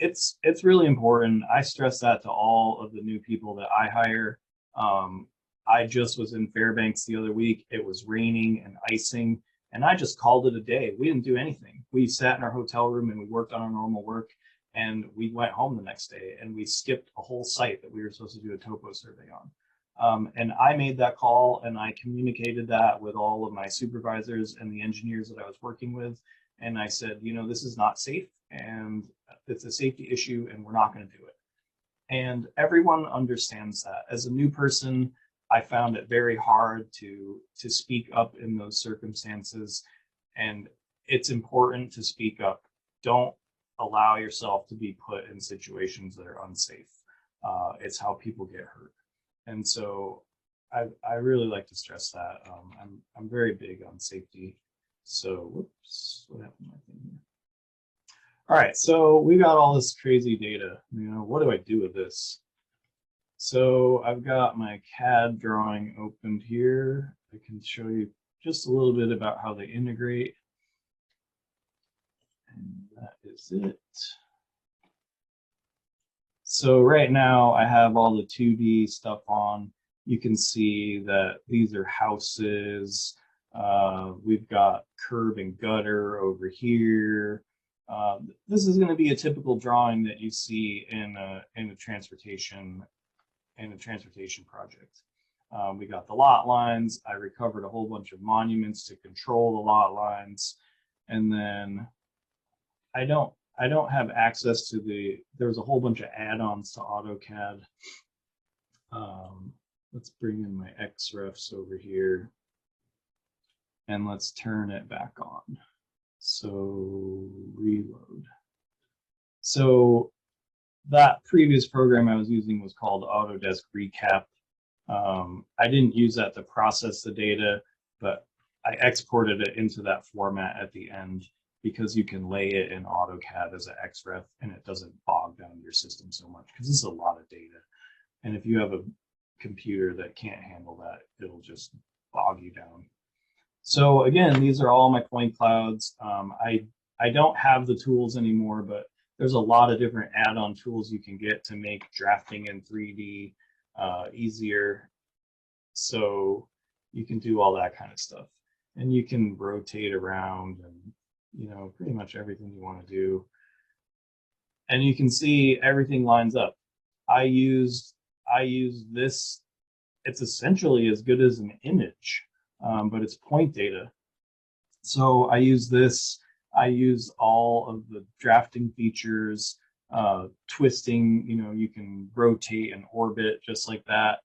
B: It's really important. I stress that to all of the new people that I hire. I just was in Fairbanks the other week. It was raining and icing, and I just called it a day. We didn't do anything. We sat in our hotel room and we worked on our normal work. And we went home the next day and we skipped a whole site that we were supposed to do a topo survey on. And I made that call and I communicated that with all of my supervisors and the engineers that I was working with. And I said, you know, this is not safe and it's a safety issue and we're not going to do it. And everyone understands that. As a new person, I found it very hard to speak up in those circumstances. And it's important to speak up. Don't allow yourself to be put in situations that are unsafe. It's how people get hurt. And so I really like to stress that. I'm very big on safety. So whoops, what happened to my thing here? All right, so we got all this crazy data. You know, what do I do with this? So I've got my CAD drawing opened here. I can show you just a little bit about how they integrate. And that is it. So right now I have all the 2D stuff on. You can see that these are houses. We've got curb and gutter over here. This is going to be a typical drawing that you see in a transportation project. We got the lot lines. I recovered a whole bunch of monuments to control the lot lines, and then I don't have access to there's a whole bunch of add-ons to AutoCAD. Let's bring in my XREFs over here and let's turn it back on. So reload. So that previous program I was using was called Autodesk Recap. I didn't use that to process the data, but I exported it into that format at the end because you can lay it in AutoCAD as an XREF and it doesn't bog down your system so much because this is a lot of data. And if you have a computer that can't handle that, it'll just bog you down. So again, these are all my point clouds. I don't have the tools anymore, but there's a lot of different add-on tools you can get to make drafting in 3D easier. So you can do all that kind of stuff. And you can rotate around and, you know, pretty much everything you want to do. And you can see everything lines up. I use this. It's essentially as good as an image, but it's point data. So I use this. I use all of the drafting features, twisting, you know, you can rotate and orbit just like that.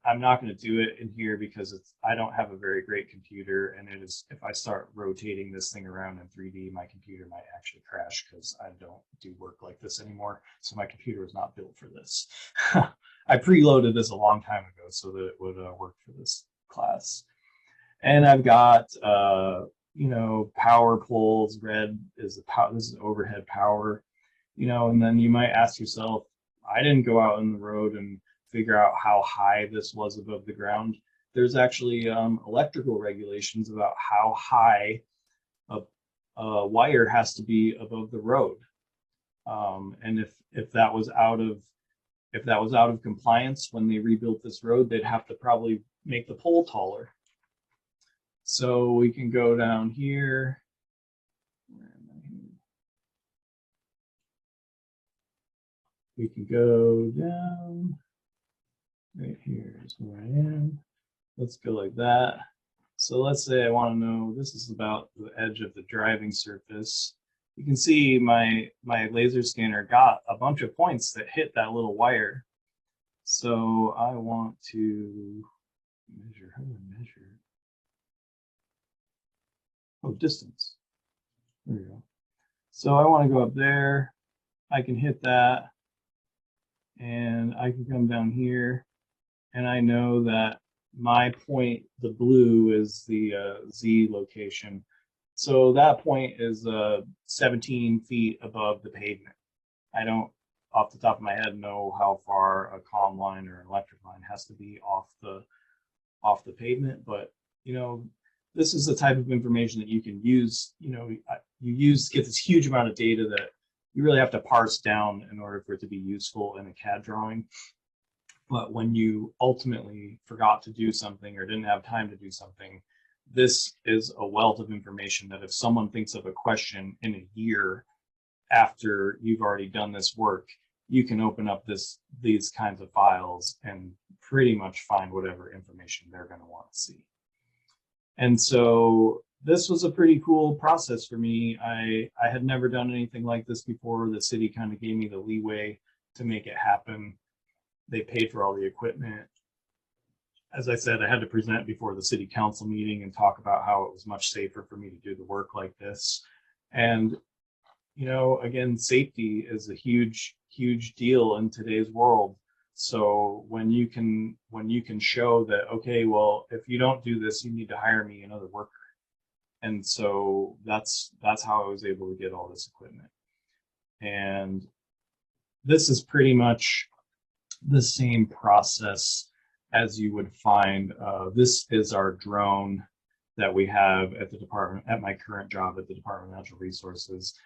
B: I'm not going to do it in here because I don't have a very great computer, and it is, if I start rotating this thing around in 3D, my computer might actually crash because I don't do work like this anymore. So my computer is not built for this. I preloaded this a long time ago so that it would work for this class. And I've got you know, power poles. Red is the power. This is overhead power. You know, and then you might ask yourself, I didn't go out on the road and figure out how high this was above the ground. There's actually electrical regulations about how high a wire has to be above the road. And if that was out of compliance when they rebuilt this road, they'd have to probably make the pole taller. So we can go down here. Where am I here? We can go down. Right here is where I am. Let's go like that. So let's say I want to know, this is about the edge of the driving surface. You can see my laser scanner got a bunch of points that hit that little wire. So I want to measure. How do I measure? Oh, distance. There we go. So I want to go up there. I can hit that. And I can come down here. And I know that my point, the blue, is the Z location. So that point is 17 feet above the pavement. I don't, off the top of my head, know how far a comm line or an electric line has to be off the pavement, but you know, this is the type of information that you can use. You know, get this huge amount of data that you really have to parse down in order for it to be useful in a CAD drawing. But when you ultimately forgot to do something or didn't have time to do something, this is a wealth of information that if someone thinks of a question in a year after you've already done this work, you can open up these kinds of files and pretty much find whatever information they're going to want to see. And so this was a pretty cool process for me. I had never done anything like this before. The city kind of gave me the leeway to make it happen. They paid for all the equipment. As I said, I had to present before the city council meeting and talk about how it was much safer for me to do the work like this. And, you know, again, safety is a huge, huge deal in today's world. So when you can show that, okay, well, if you don't do this, you need to hire me another worker. And so that's how I was able to get all this equipment. And this is pretty much the same process as you would find. This is our drone that we have at the department, at my current job at the Department of Natural Resources.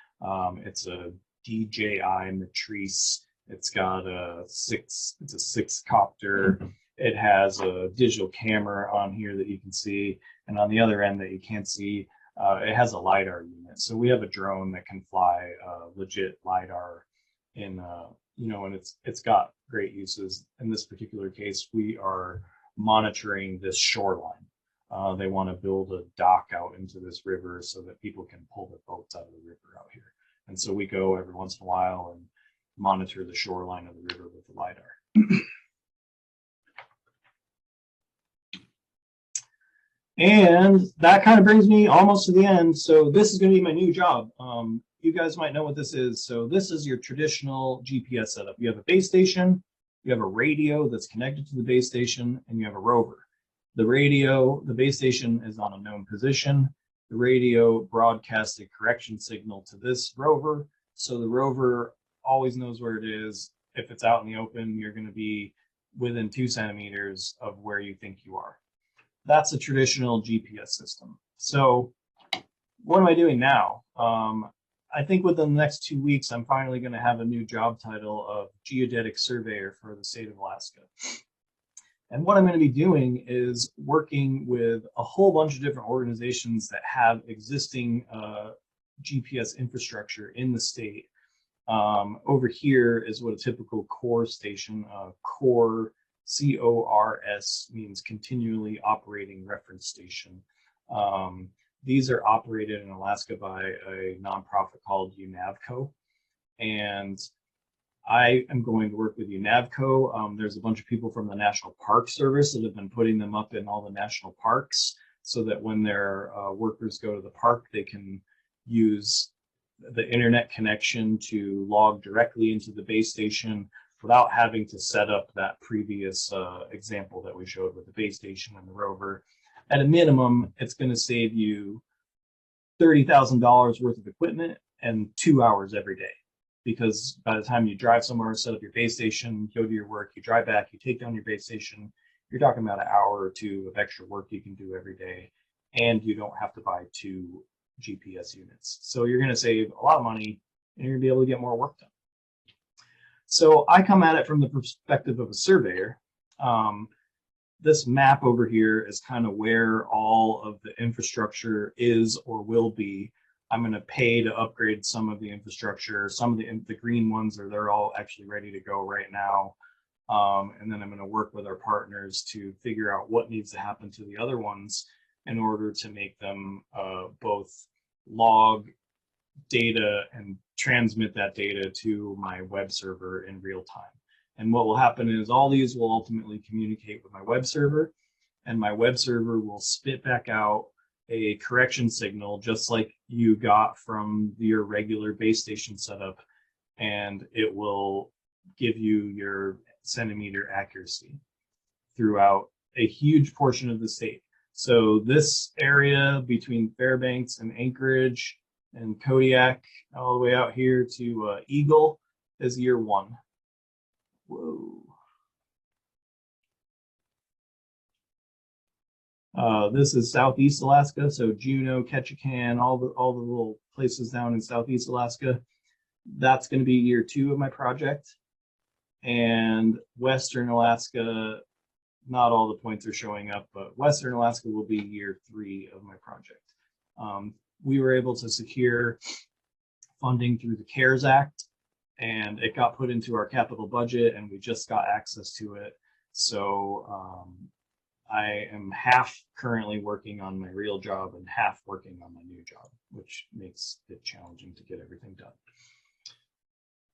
B: It's a DJI Matrice. It's got it's a 6-copter. It has a digital camera on here that you can see, and on the other end that you can't see, it has a LiDAR unit. So we have a drone that can fly legit LiDAR in, you know, and it's got great uses. In this particular case, we are monitoring this shoreline. They want to build a dock out into this river so that people can pull their boats out of the river out here. And so we go every once in a while and monitor the shoreline of the river with the LiDAR. And that kind of brings me almost to the end. So this is going to be my new job. You guys might know what this is. So this is your traditional GPS setup. You have a base station, you have a radio that's connected to the base station, and you have a rover. The base station is on a known position. The radio broadcasts a correction signal to this rover. So the rover always knows where it is. If it's out in the open, you're going to be within 2 centimeters of where you think you are. That's a traditional GPS system. So what am I doing now? I think within the next 2 weeks, I'm finally going to have a new job title of geodetic surveyor for the state of Alaska. And what I'm going to be doing is working with a whole bunch of different organizations that have existing GPS infrastructure in the state. Over here is what a typical CORS station, CORS, CORS, means continually operating reference station. These are operated in Alaska by a nonprofit called UNAVCO. And I am going to work with UNAVCO. There's a bunch of people from the National Park Service that have been putting them up in all the national parks so that when their workers go to the park, they can use the internet connection to log directly into the base station without having to set up that previous example that we showed with the base station and the rover. At a minimum, it's going to save you $30,000 worth of equipment and 2 hours every day. Because by the time you drive somewhere, set up your base station, go to your work, you drive back, you take down your base station, you're talking about an hour or two of extra work you can do every day, and you don't have to buy 2 GPS units. So you're going to save a lot of money, and you're going to be able to get more work done. So I come at it from the perspective of a surveyor. This map over here is kind of where all of the infrastructure is or will be. I'm going to pay to upgrade some of the infrastructure. Some of the green ones they're all actually ready to go right now. And then I'm going to work with our partners to figure out what needs to happen to the other ones in order to make them both log data and transmit that data to my web server in real time. And what will happen is all these will ultimately communicate with my web server, and my web server will spit back out a correction signal just like you got from your regular base station setup, and it will give you your centimeter accuracy throughout a huge portion of the state. So this area between Fairbanks and Anchorage and Kodiak all the way out here to Eagle is year 1. Whoa. This is Southeast Alaska, so Juneau, Ketchikan, all the little places down in Southeast Alaska. That's going to be year 2 of my project. And Western Alaska, not all the points are showing up, but Western Alaska will be year 3 of my project. We were able to secure funding through the CARES Act, and it got put into our capital budget, and we just got access to it. So I am half currently working on my real job and half working on my new job, which makes it challenging to get everything done.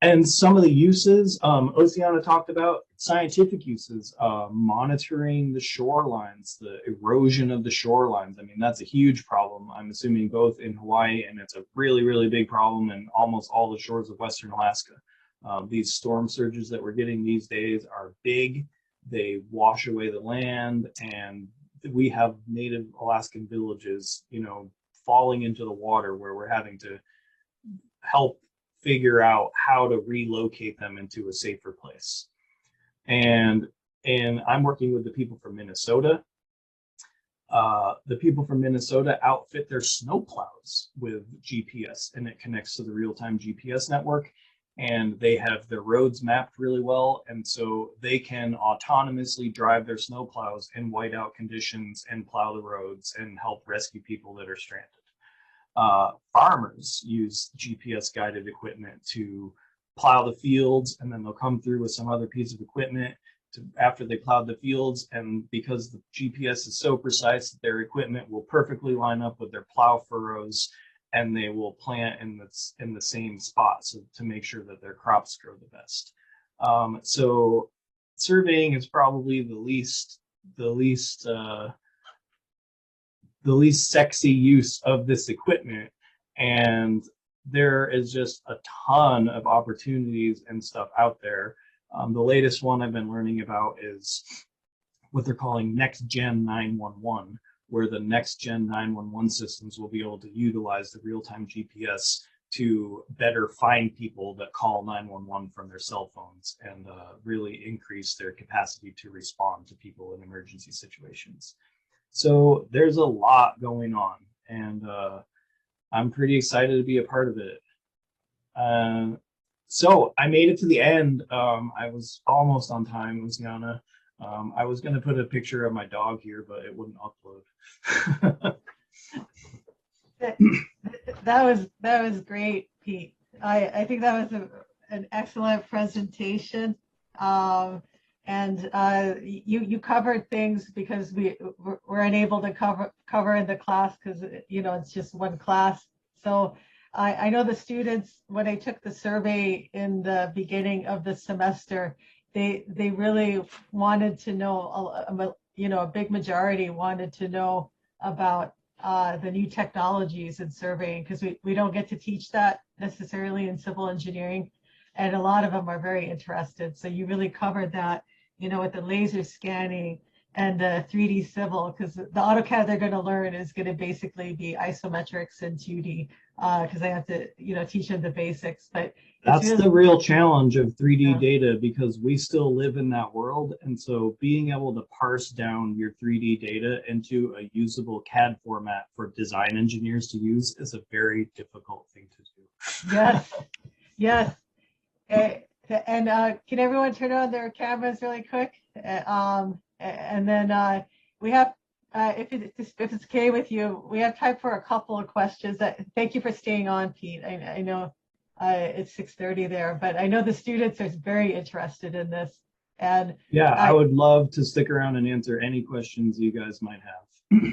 B: And some of the uses, Oceana talked about scientific uses, monitoring the shorelines, the erosion of the shorelines. I mean, that's a huge problem. I'm assuming both in Hawaii, and it's a really, really big problem in almost all the shores of Western Alaska. These storm surges that we're getting these days are big. They wash away the land, and we have native Alaskan villages, you know, falling into the water where we're having to help figure out how to relocate them into a safer place. And I'm working with the people from Minnesota. The people from Minnesota outfit their snowplows with GPS, and it connects to the real-time GPS network, and they have their roads mapped really well, and so they can autonomously drive their snowplows in whiteout conditions and plow the roads and help rescue people that are stranded. Farmers use GPS guided equipment to plow the fields, and then they'll come through with some other piece of equipment after they plowed the fields. And because the GPS is so precise, their equipment will perfectly line up with their plow furrows, and they will plant in the same spot, so to make sure that their crops grow the best. So surveying is probably the least sexy use of this equipment, and there is just a ton of opportunities and stuff out there. The latest one I've been learning about is what they're calling Next Gen 911, where the Next Gen 911 systems will be able to utilize the real-time GPS to better find people that call 911 from their cell phones, and really increase their capacity to respond to people in emergency situations. So there's a lot going on, and I'm pretty excited to be a part of it. So I made it to the end. I was almost on time, Luciana. I was going to put a picture of my dog here, but it wouldn't upload.
A: That was great, Pete. I think that was an excellent presentation. And you covered things because we're unable to cover in the class because, you know, it's just one class. So I know the students, when I took the survey in the beginning of the semester, they really wanted to know, you know, a big majority wanted to know about the new technologies in surveying, because we don't get to teach that necessarily in civil engineering. And a lot of them are very interested. So you really covered that, you know, with the laser scanning and the 3D civil, because the AutoCAD they're going to learn is going to basically be isometrics and 2D, because I have to, you know, teach them the basics. But
B: that's
A: really
B: the real challenge of 3D data, because we still live in that world. And so being able to parse down your 3D data into a usable CAD format for design engineers to use is a very difficult thing to do.
A: Yes, yes. And can everyone turn on their cameras really quick? And then we have, if it's okay with you, we have time for a couple of questions. Thank you for staying on, Pete. I know it's 6:30 there, but I know the students are very interested in this. And
B: yeah, I would love to stick around and answer any questions you guys might have.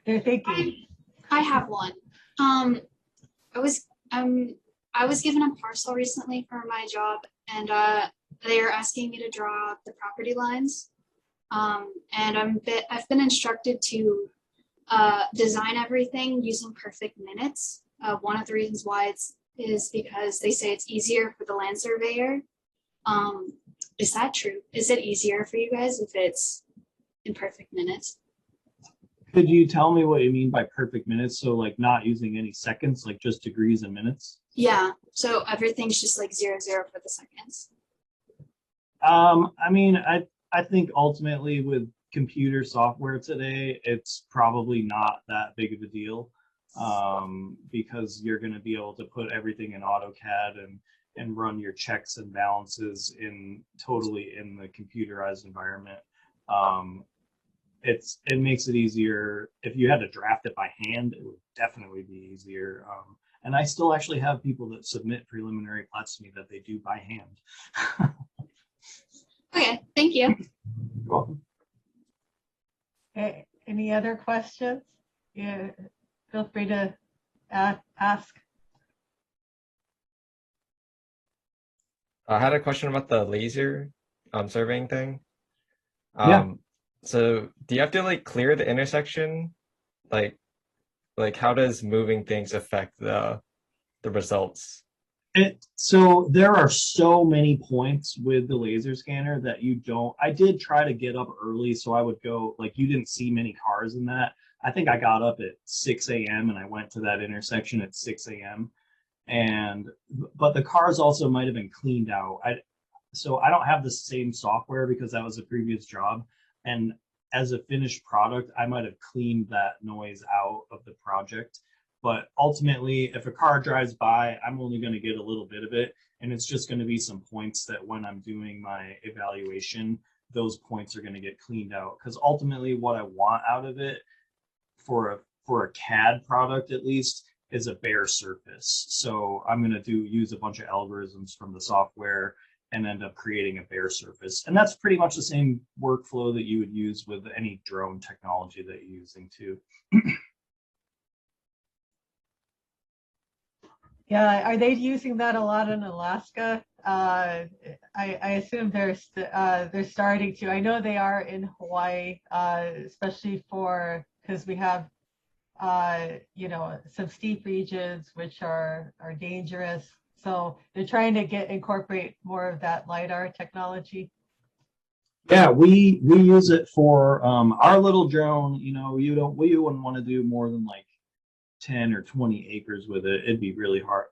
A: they're thinking.
E: I have one. I was given a parcel recently for my job, and they are asking me to draw the property lines. And I've been instructed to design everything using perfect minutes. One of the reasons why is because they say it's easier for the land surveyor. Is that true? Is it easier for you guys if it's in perfect minutes?
B: Could you tell me what you mean by perfect minutes? So like not using any seconds, like just degrees and minutes?
E: Yeah, so everything's just like 0, 0 for the seconds.
B: I mean, I think ultimately with computer software today, it's probably not that big of a deal, because you're going to be able to put everything in AutoCAD and run your checks and balances totally in the computerized environment. it makes it easier. If you had to draft it by hand, it would definitely be easier. And I still actually have people that submit preliminary plats to me that they do by hand.
E: Okay, thank you.
B: You're welcome.
A: Any other questions? Yeah, feel free to ask.
F: I had a question about the laser surveying thing.
B: Yeah.
F: So do you have to like clear the intersection? Like how does moving things affect the results?
B: So there are so many points with the laser scanner that you don't. I did try to get up early, so I would go, like, you didn't see many cars in that. I think I got up at 6 a.m. and I went to that intersection at 6 a.m. But the cars also might have been cleaned out. So I don't have the same software because that was a previous job. And as a finished product, I might have cleaned that noise out of the project. But ultimately, if a car drives by, I'm only going to get a little bit of it. And it's just going to be some points that when I'm doing my evaluation, those points are going to get cleaned out. Because ultimately, what I want out of it for a CAD product, at least, is a bare surface. So I'm going to use a bunch of algorithms from the software and end up creating a bare surface. And that's pretty much the same workflow that you would use with any drone technology that you're using too.
A: Yeah, are they using that a lot in Alaska? I assume they're starting to. I know they are in Hawaii, especially because we have some steep regions which are dangerous. So they're trying to incorporate more of that LiDAR technology.
B: Yeah, we use it for our little drone. We wouldn't want to do more than like 10 or 20 acres with it. It'd be really hard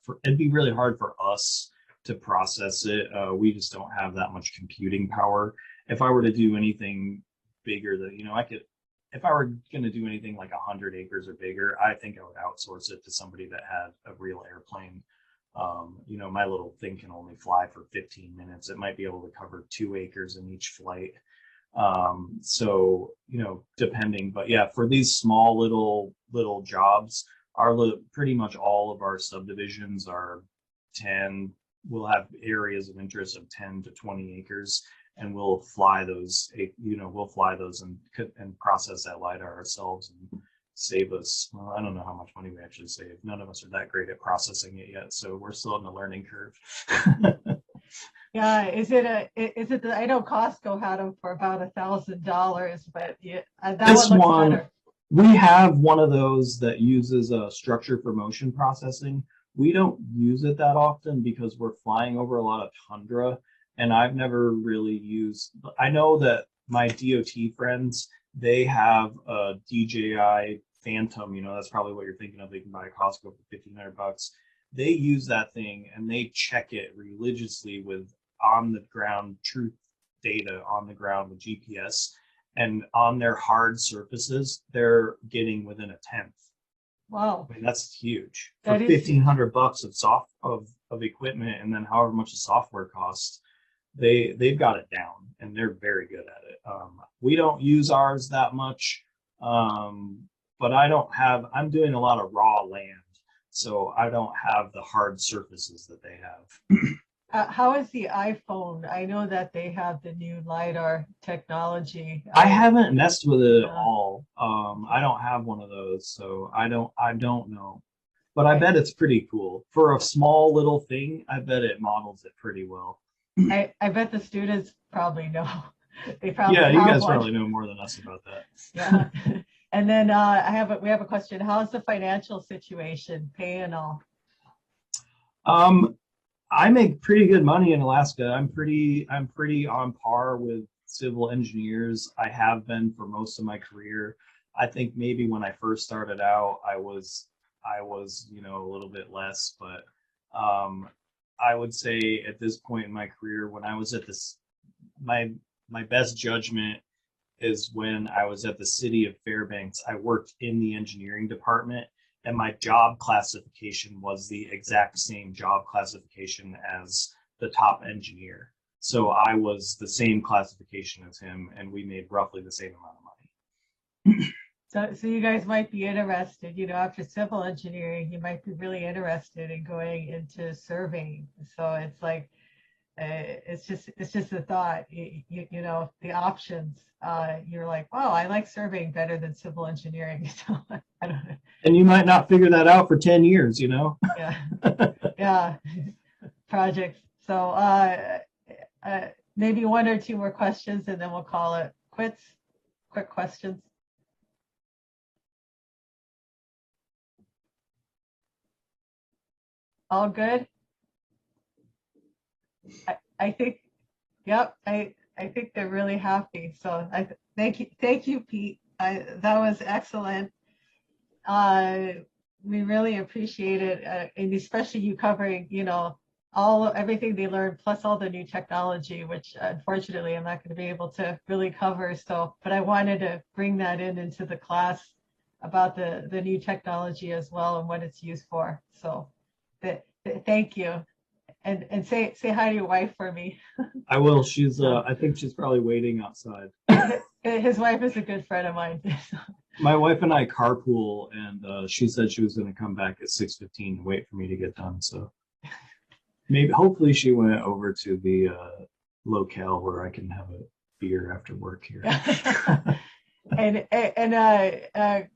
B: for us to process it. We just don't have that much computing power. If I were to do anything bigger than, if I were going to do anything like 100 acres or bigger, I think I would outsource it to somebody that had a real airplane. My little thing can only fly for 15 minutes. It might be able to cover 2 acres in each flight. So, depending, but yeah, for these small little jobs, pretty much all of our subdivisions are 10. We'll have areas of interest of 10 to 20 acres, and we'll fly those. And process that LiDAR ourselves and save us. Well, I don't know how much money we actually save. None of us are that great at processing it yet, so we're still in the learning curve.
A: Yeah, I know Costco had them for about $1,000, but yeah, that
B: this
A: one looks
B: one,
A: better.
B: We have one of those that uses a structure for motion processing. We don't use it that often because we're flying over a lot of tundra, and I've never really used. I know that my DOT friends, they have a DJI Phantom. That's probably what you're thinking of. They can buy a Costco for $1,500. They use that thing and they check it religiously with on the ground truth data on the ground with GPS, and on their hard surfaces, they're getting within a tenth.
A: Wow.
B: I mean, that's huge
A: That
B: for
A: is
B: $1,500 of equipment, and then however much the software costs. They've got it down, and they're very good at it. We don't use ours that much, but I'm doing a lot of raw land, so I don't have the hard surfaces that they have.
A: how is the iPhone? I know that they have the new LiDAR technology.
B: I haven't messed with it at
A: Yeah.
B: all. I don't have one of those, so I don't know. But I bet it's pretty cool. For a small little thing, I bet it models it pretty well.
A: I bet the students probably know. They probably
B: Yeah, you
A: have
B: guys
A: one.
B: probably know more than us about that.
A: Yeah. And then we have a question. How's the financial situation, pay and all?
B: I make pretty good money in Alaska. I'm pretty on par with civil engineers. I have been for most of my career. I think maybe when I first started out, I was a little bit less, but I would say at this point in my career, when I was at my best judgment is when I was at the city of Fairbanks. I worked in the engineering department, and my job classification was the exact same job classification as the top engineer. So I was the same classification as him, and we made roughly the same amount of money.
A: So you guys might be interested, after civil engineering, you might be really interested in going into surveying. So it's like, it's just a thought, the options. You're like, wow, I like surveying better than civil engineering. So I don't know.
B: And you might not figure that out for 10 years,
A: Yeah, yeah, projects. So maybe one or two more questions and then we'll call it quits. Quick questions. All good? I think, yep, I think they're really happy. So thank you, Pete. That was excellent. We really appreciate it, and especially you covering, everything they learned, plus all the new technology, which unfortunately I'm not going to be able to really cover. So, but I wanted to bring that into the class about the new technology as well and what it's used for. So, thank you, and say hi to your wife for me.
B: I will. I think she's probably waiting outside.
A: His wife is a good friend of mine.
B: My wife and I carpool, and she said she was going to come back at 6:15 to wait for me to get done. So hopefully she went over to the locale where I can have a beer after work here.
A: And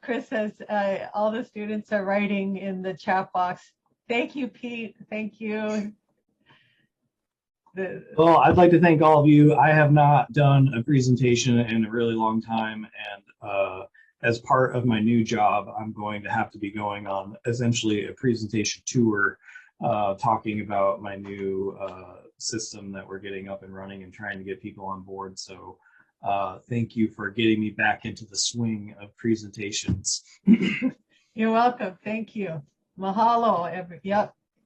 A: Chris says all the students are writing in the chat box. Thank you, Pete. Thank you.
B: Well, I'd like to thank all of you. I have not done a presentation in a really long time, and as part of my new job, I'm going to have to be going on essentially a presentation tour, talking about my new system that we're getting up and running and trying to get people on board. So thank you for getting me back into the swing of presentations.
A: You're welcome. Thank you. Mahalo.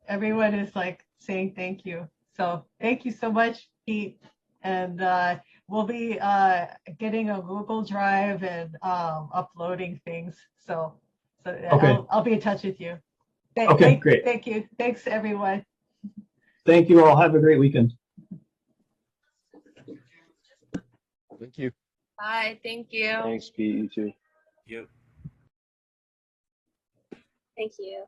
A: Everyone is like saying thank you. So thank you so much, Pete. And we'll be getting a Google Drive and uploading things. So
B: Okay.
A: I'll be in touch with you.
B: Okay, great.
A: Thank you. Thanks, everyone.
B: Thank you all. Have a great weekend.
G: Thank you.
C: Bye. Thank you.
G: Thanks, Pete. You too.
C: Thank you.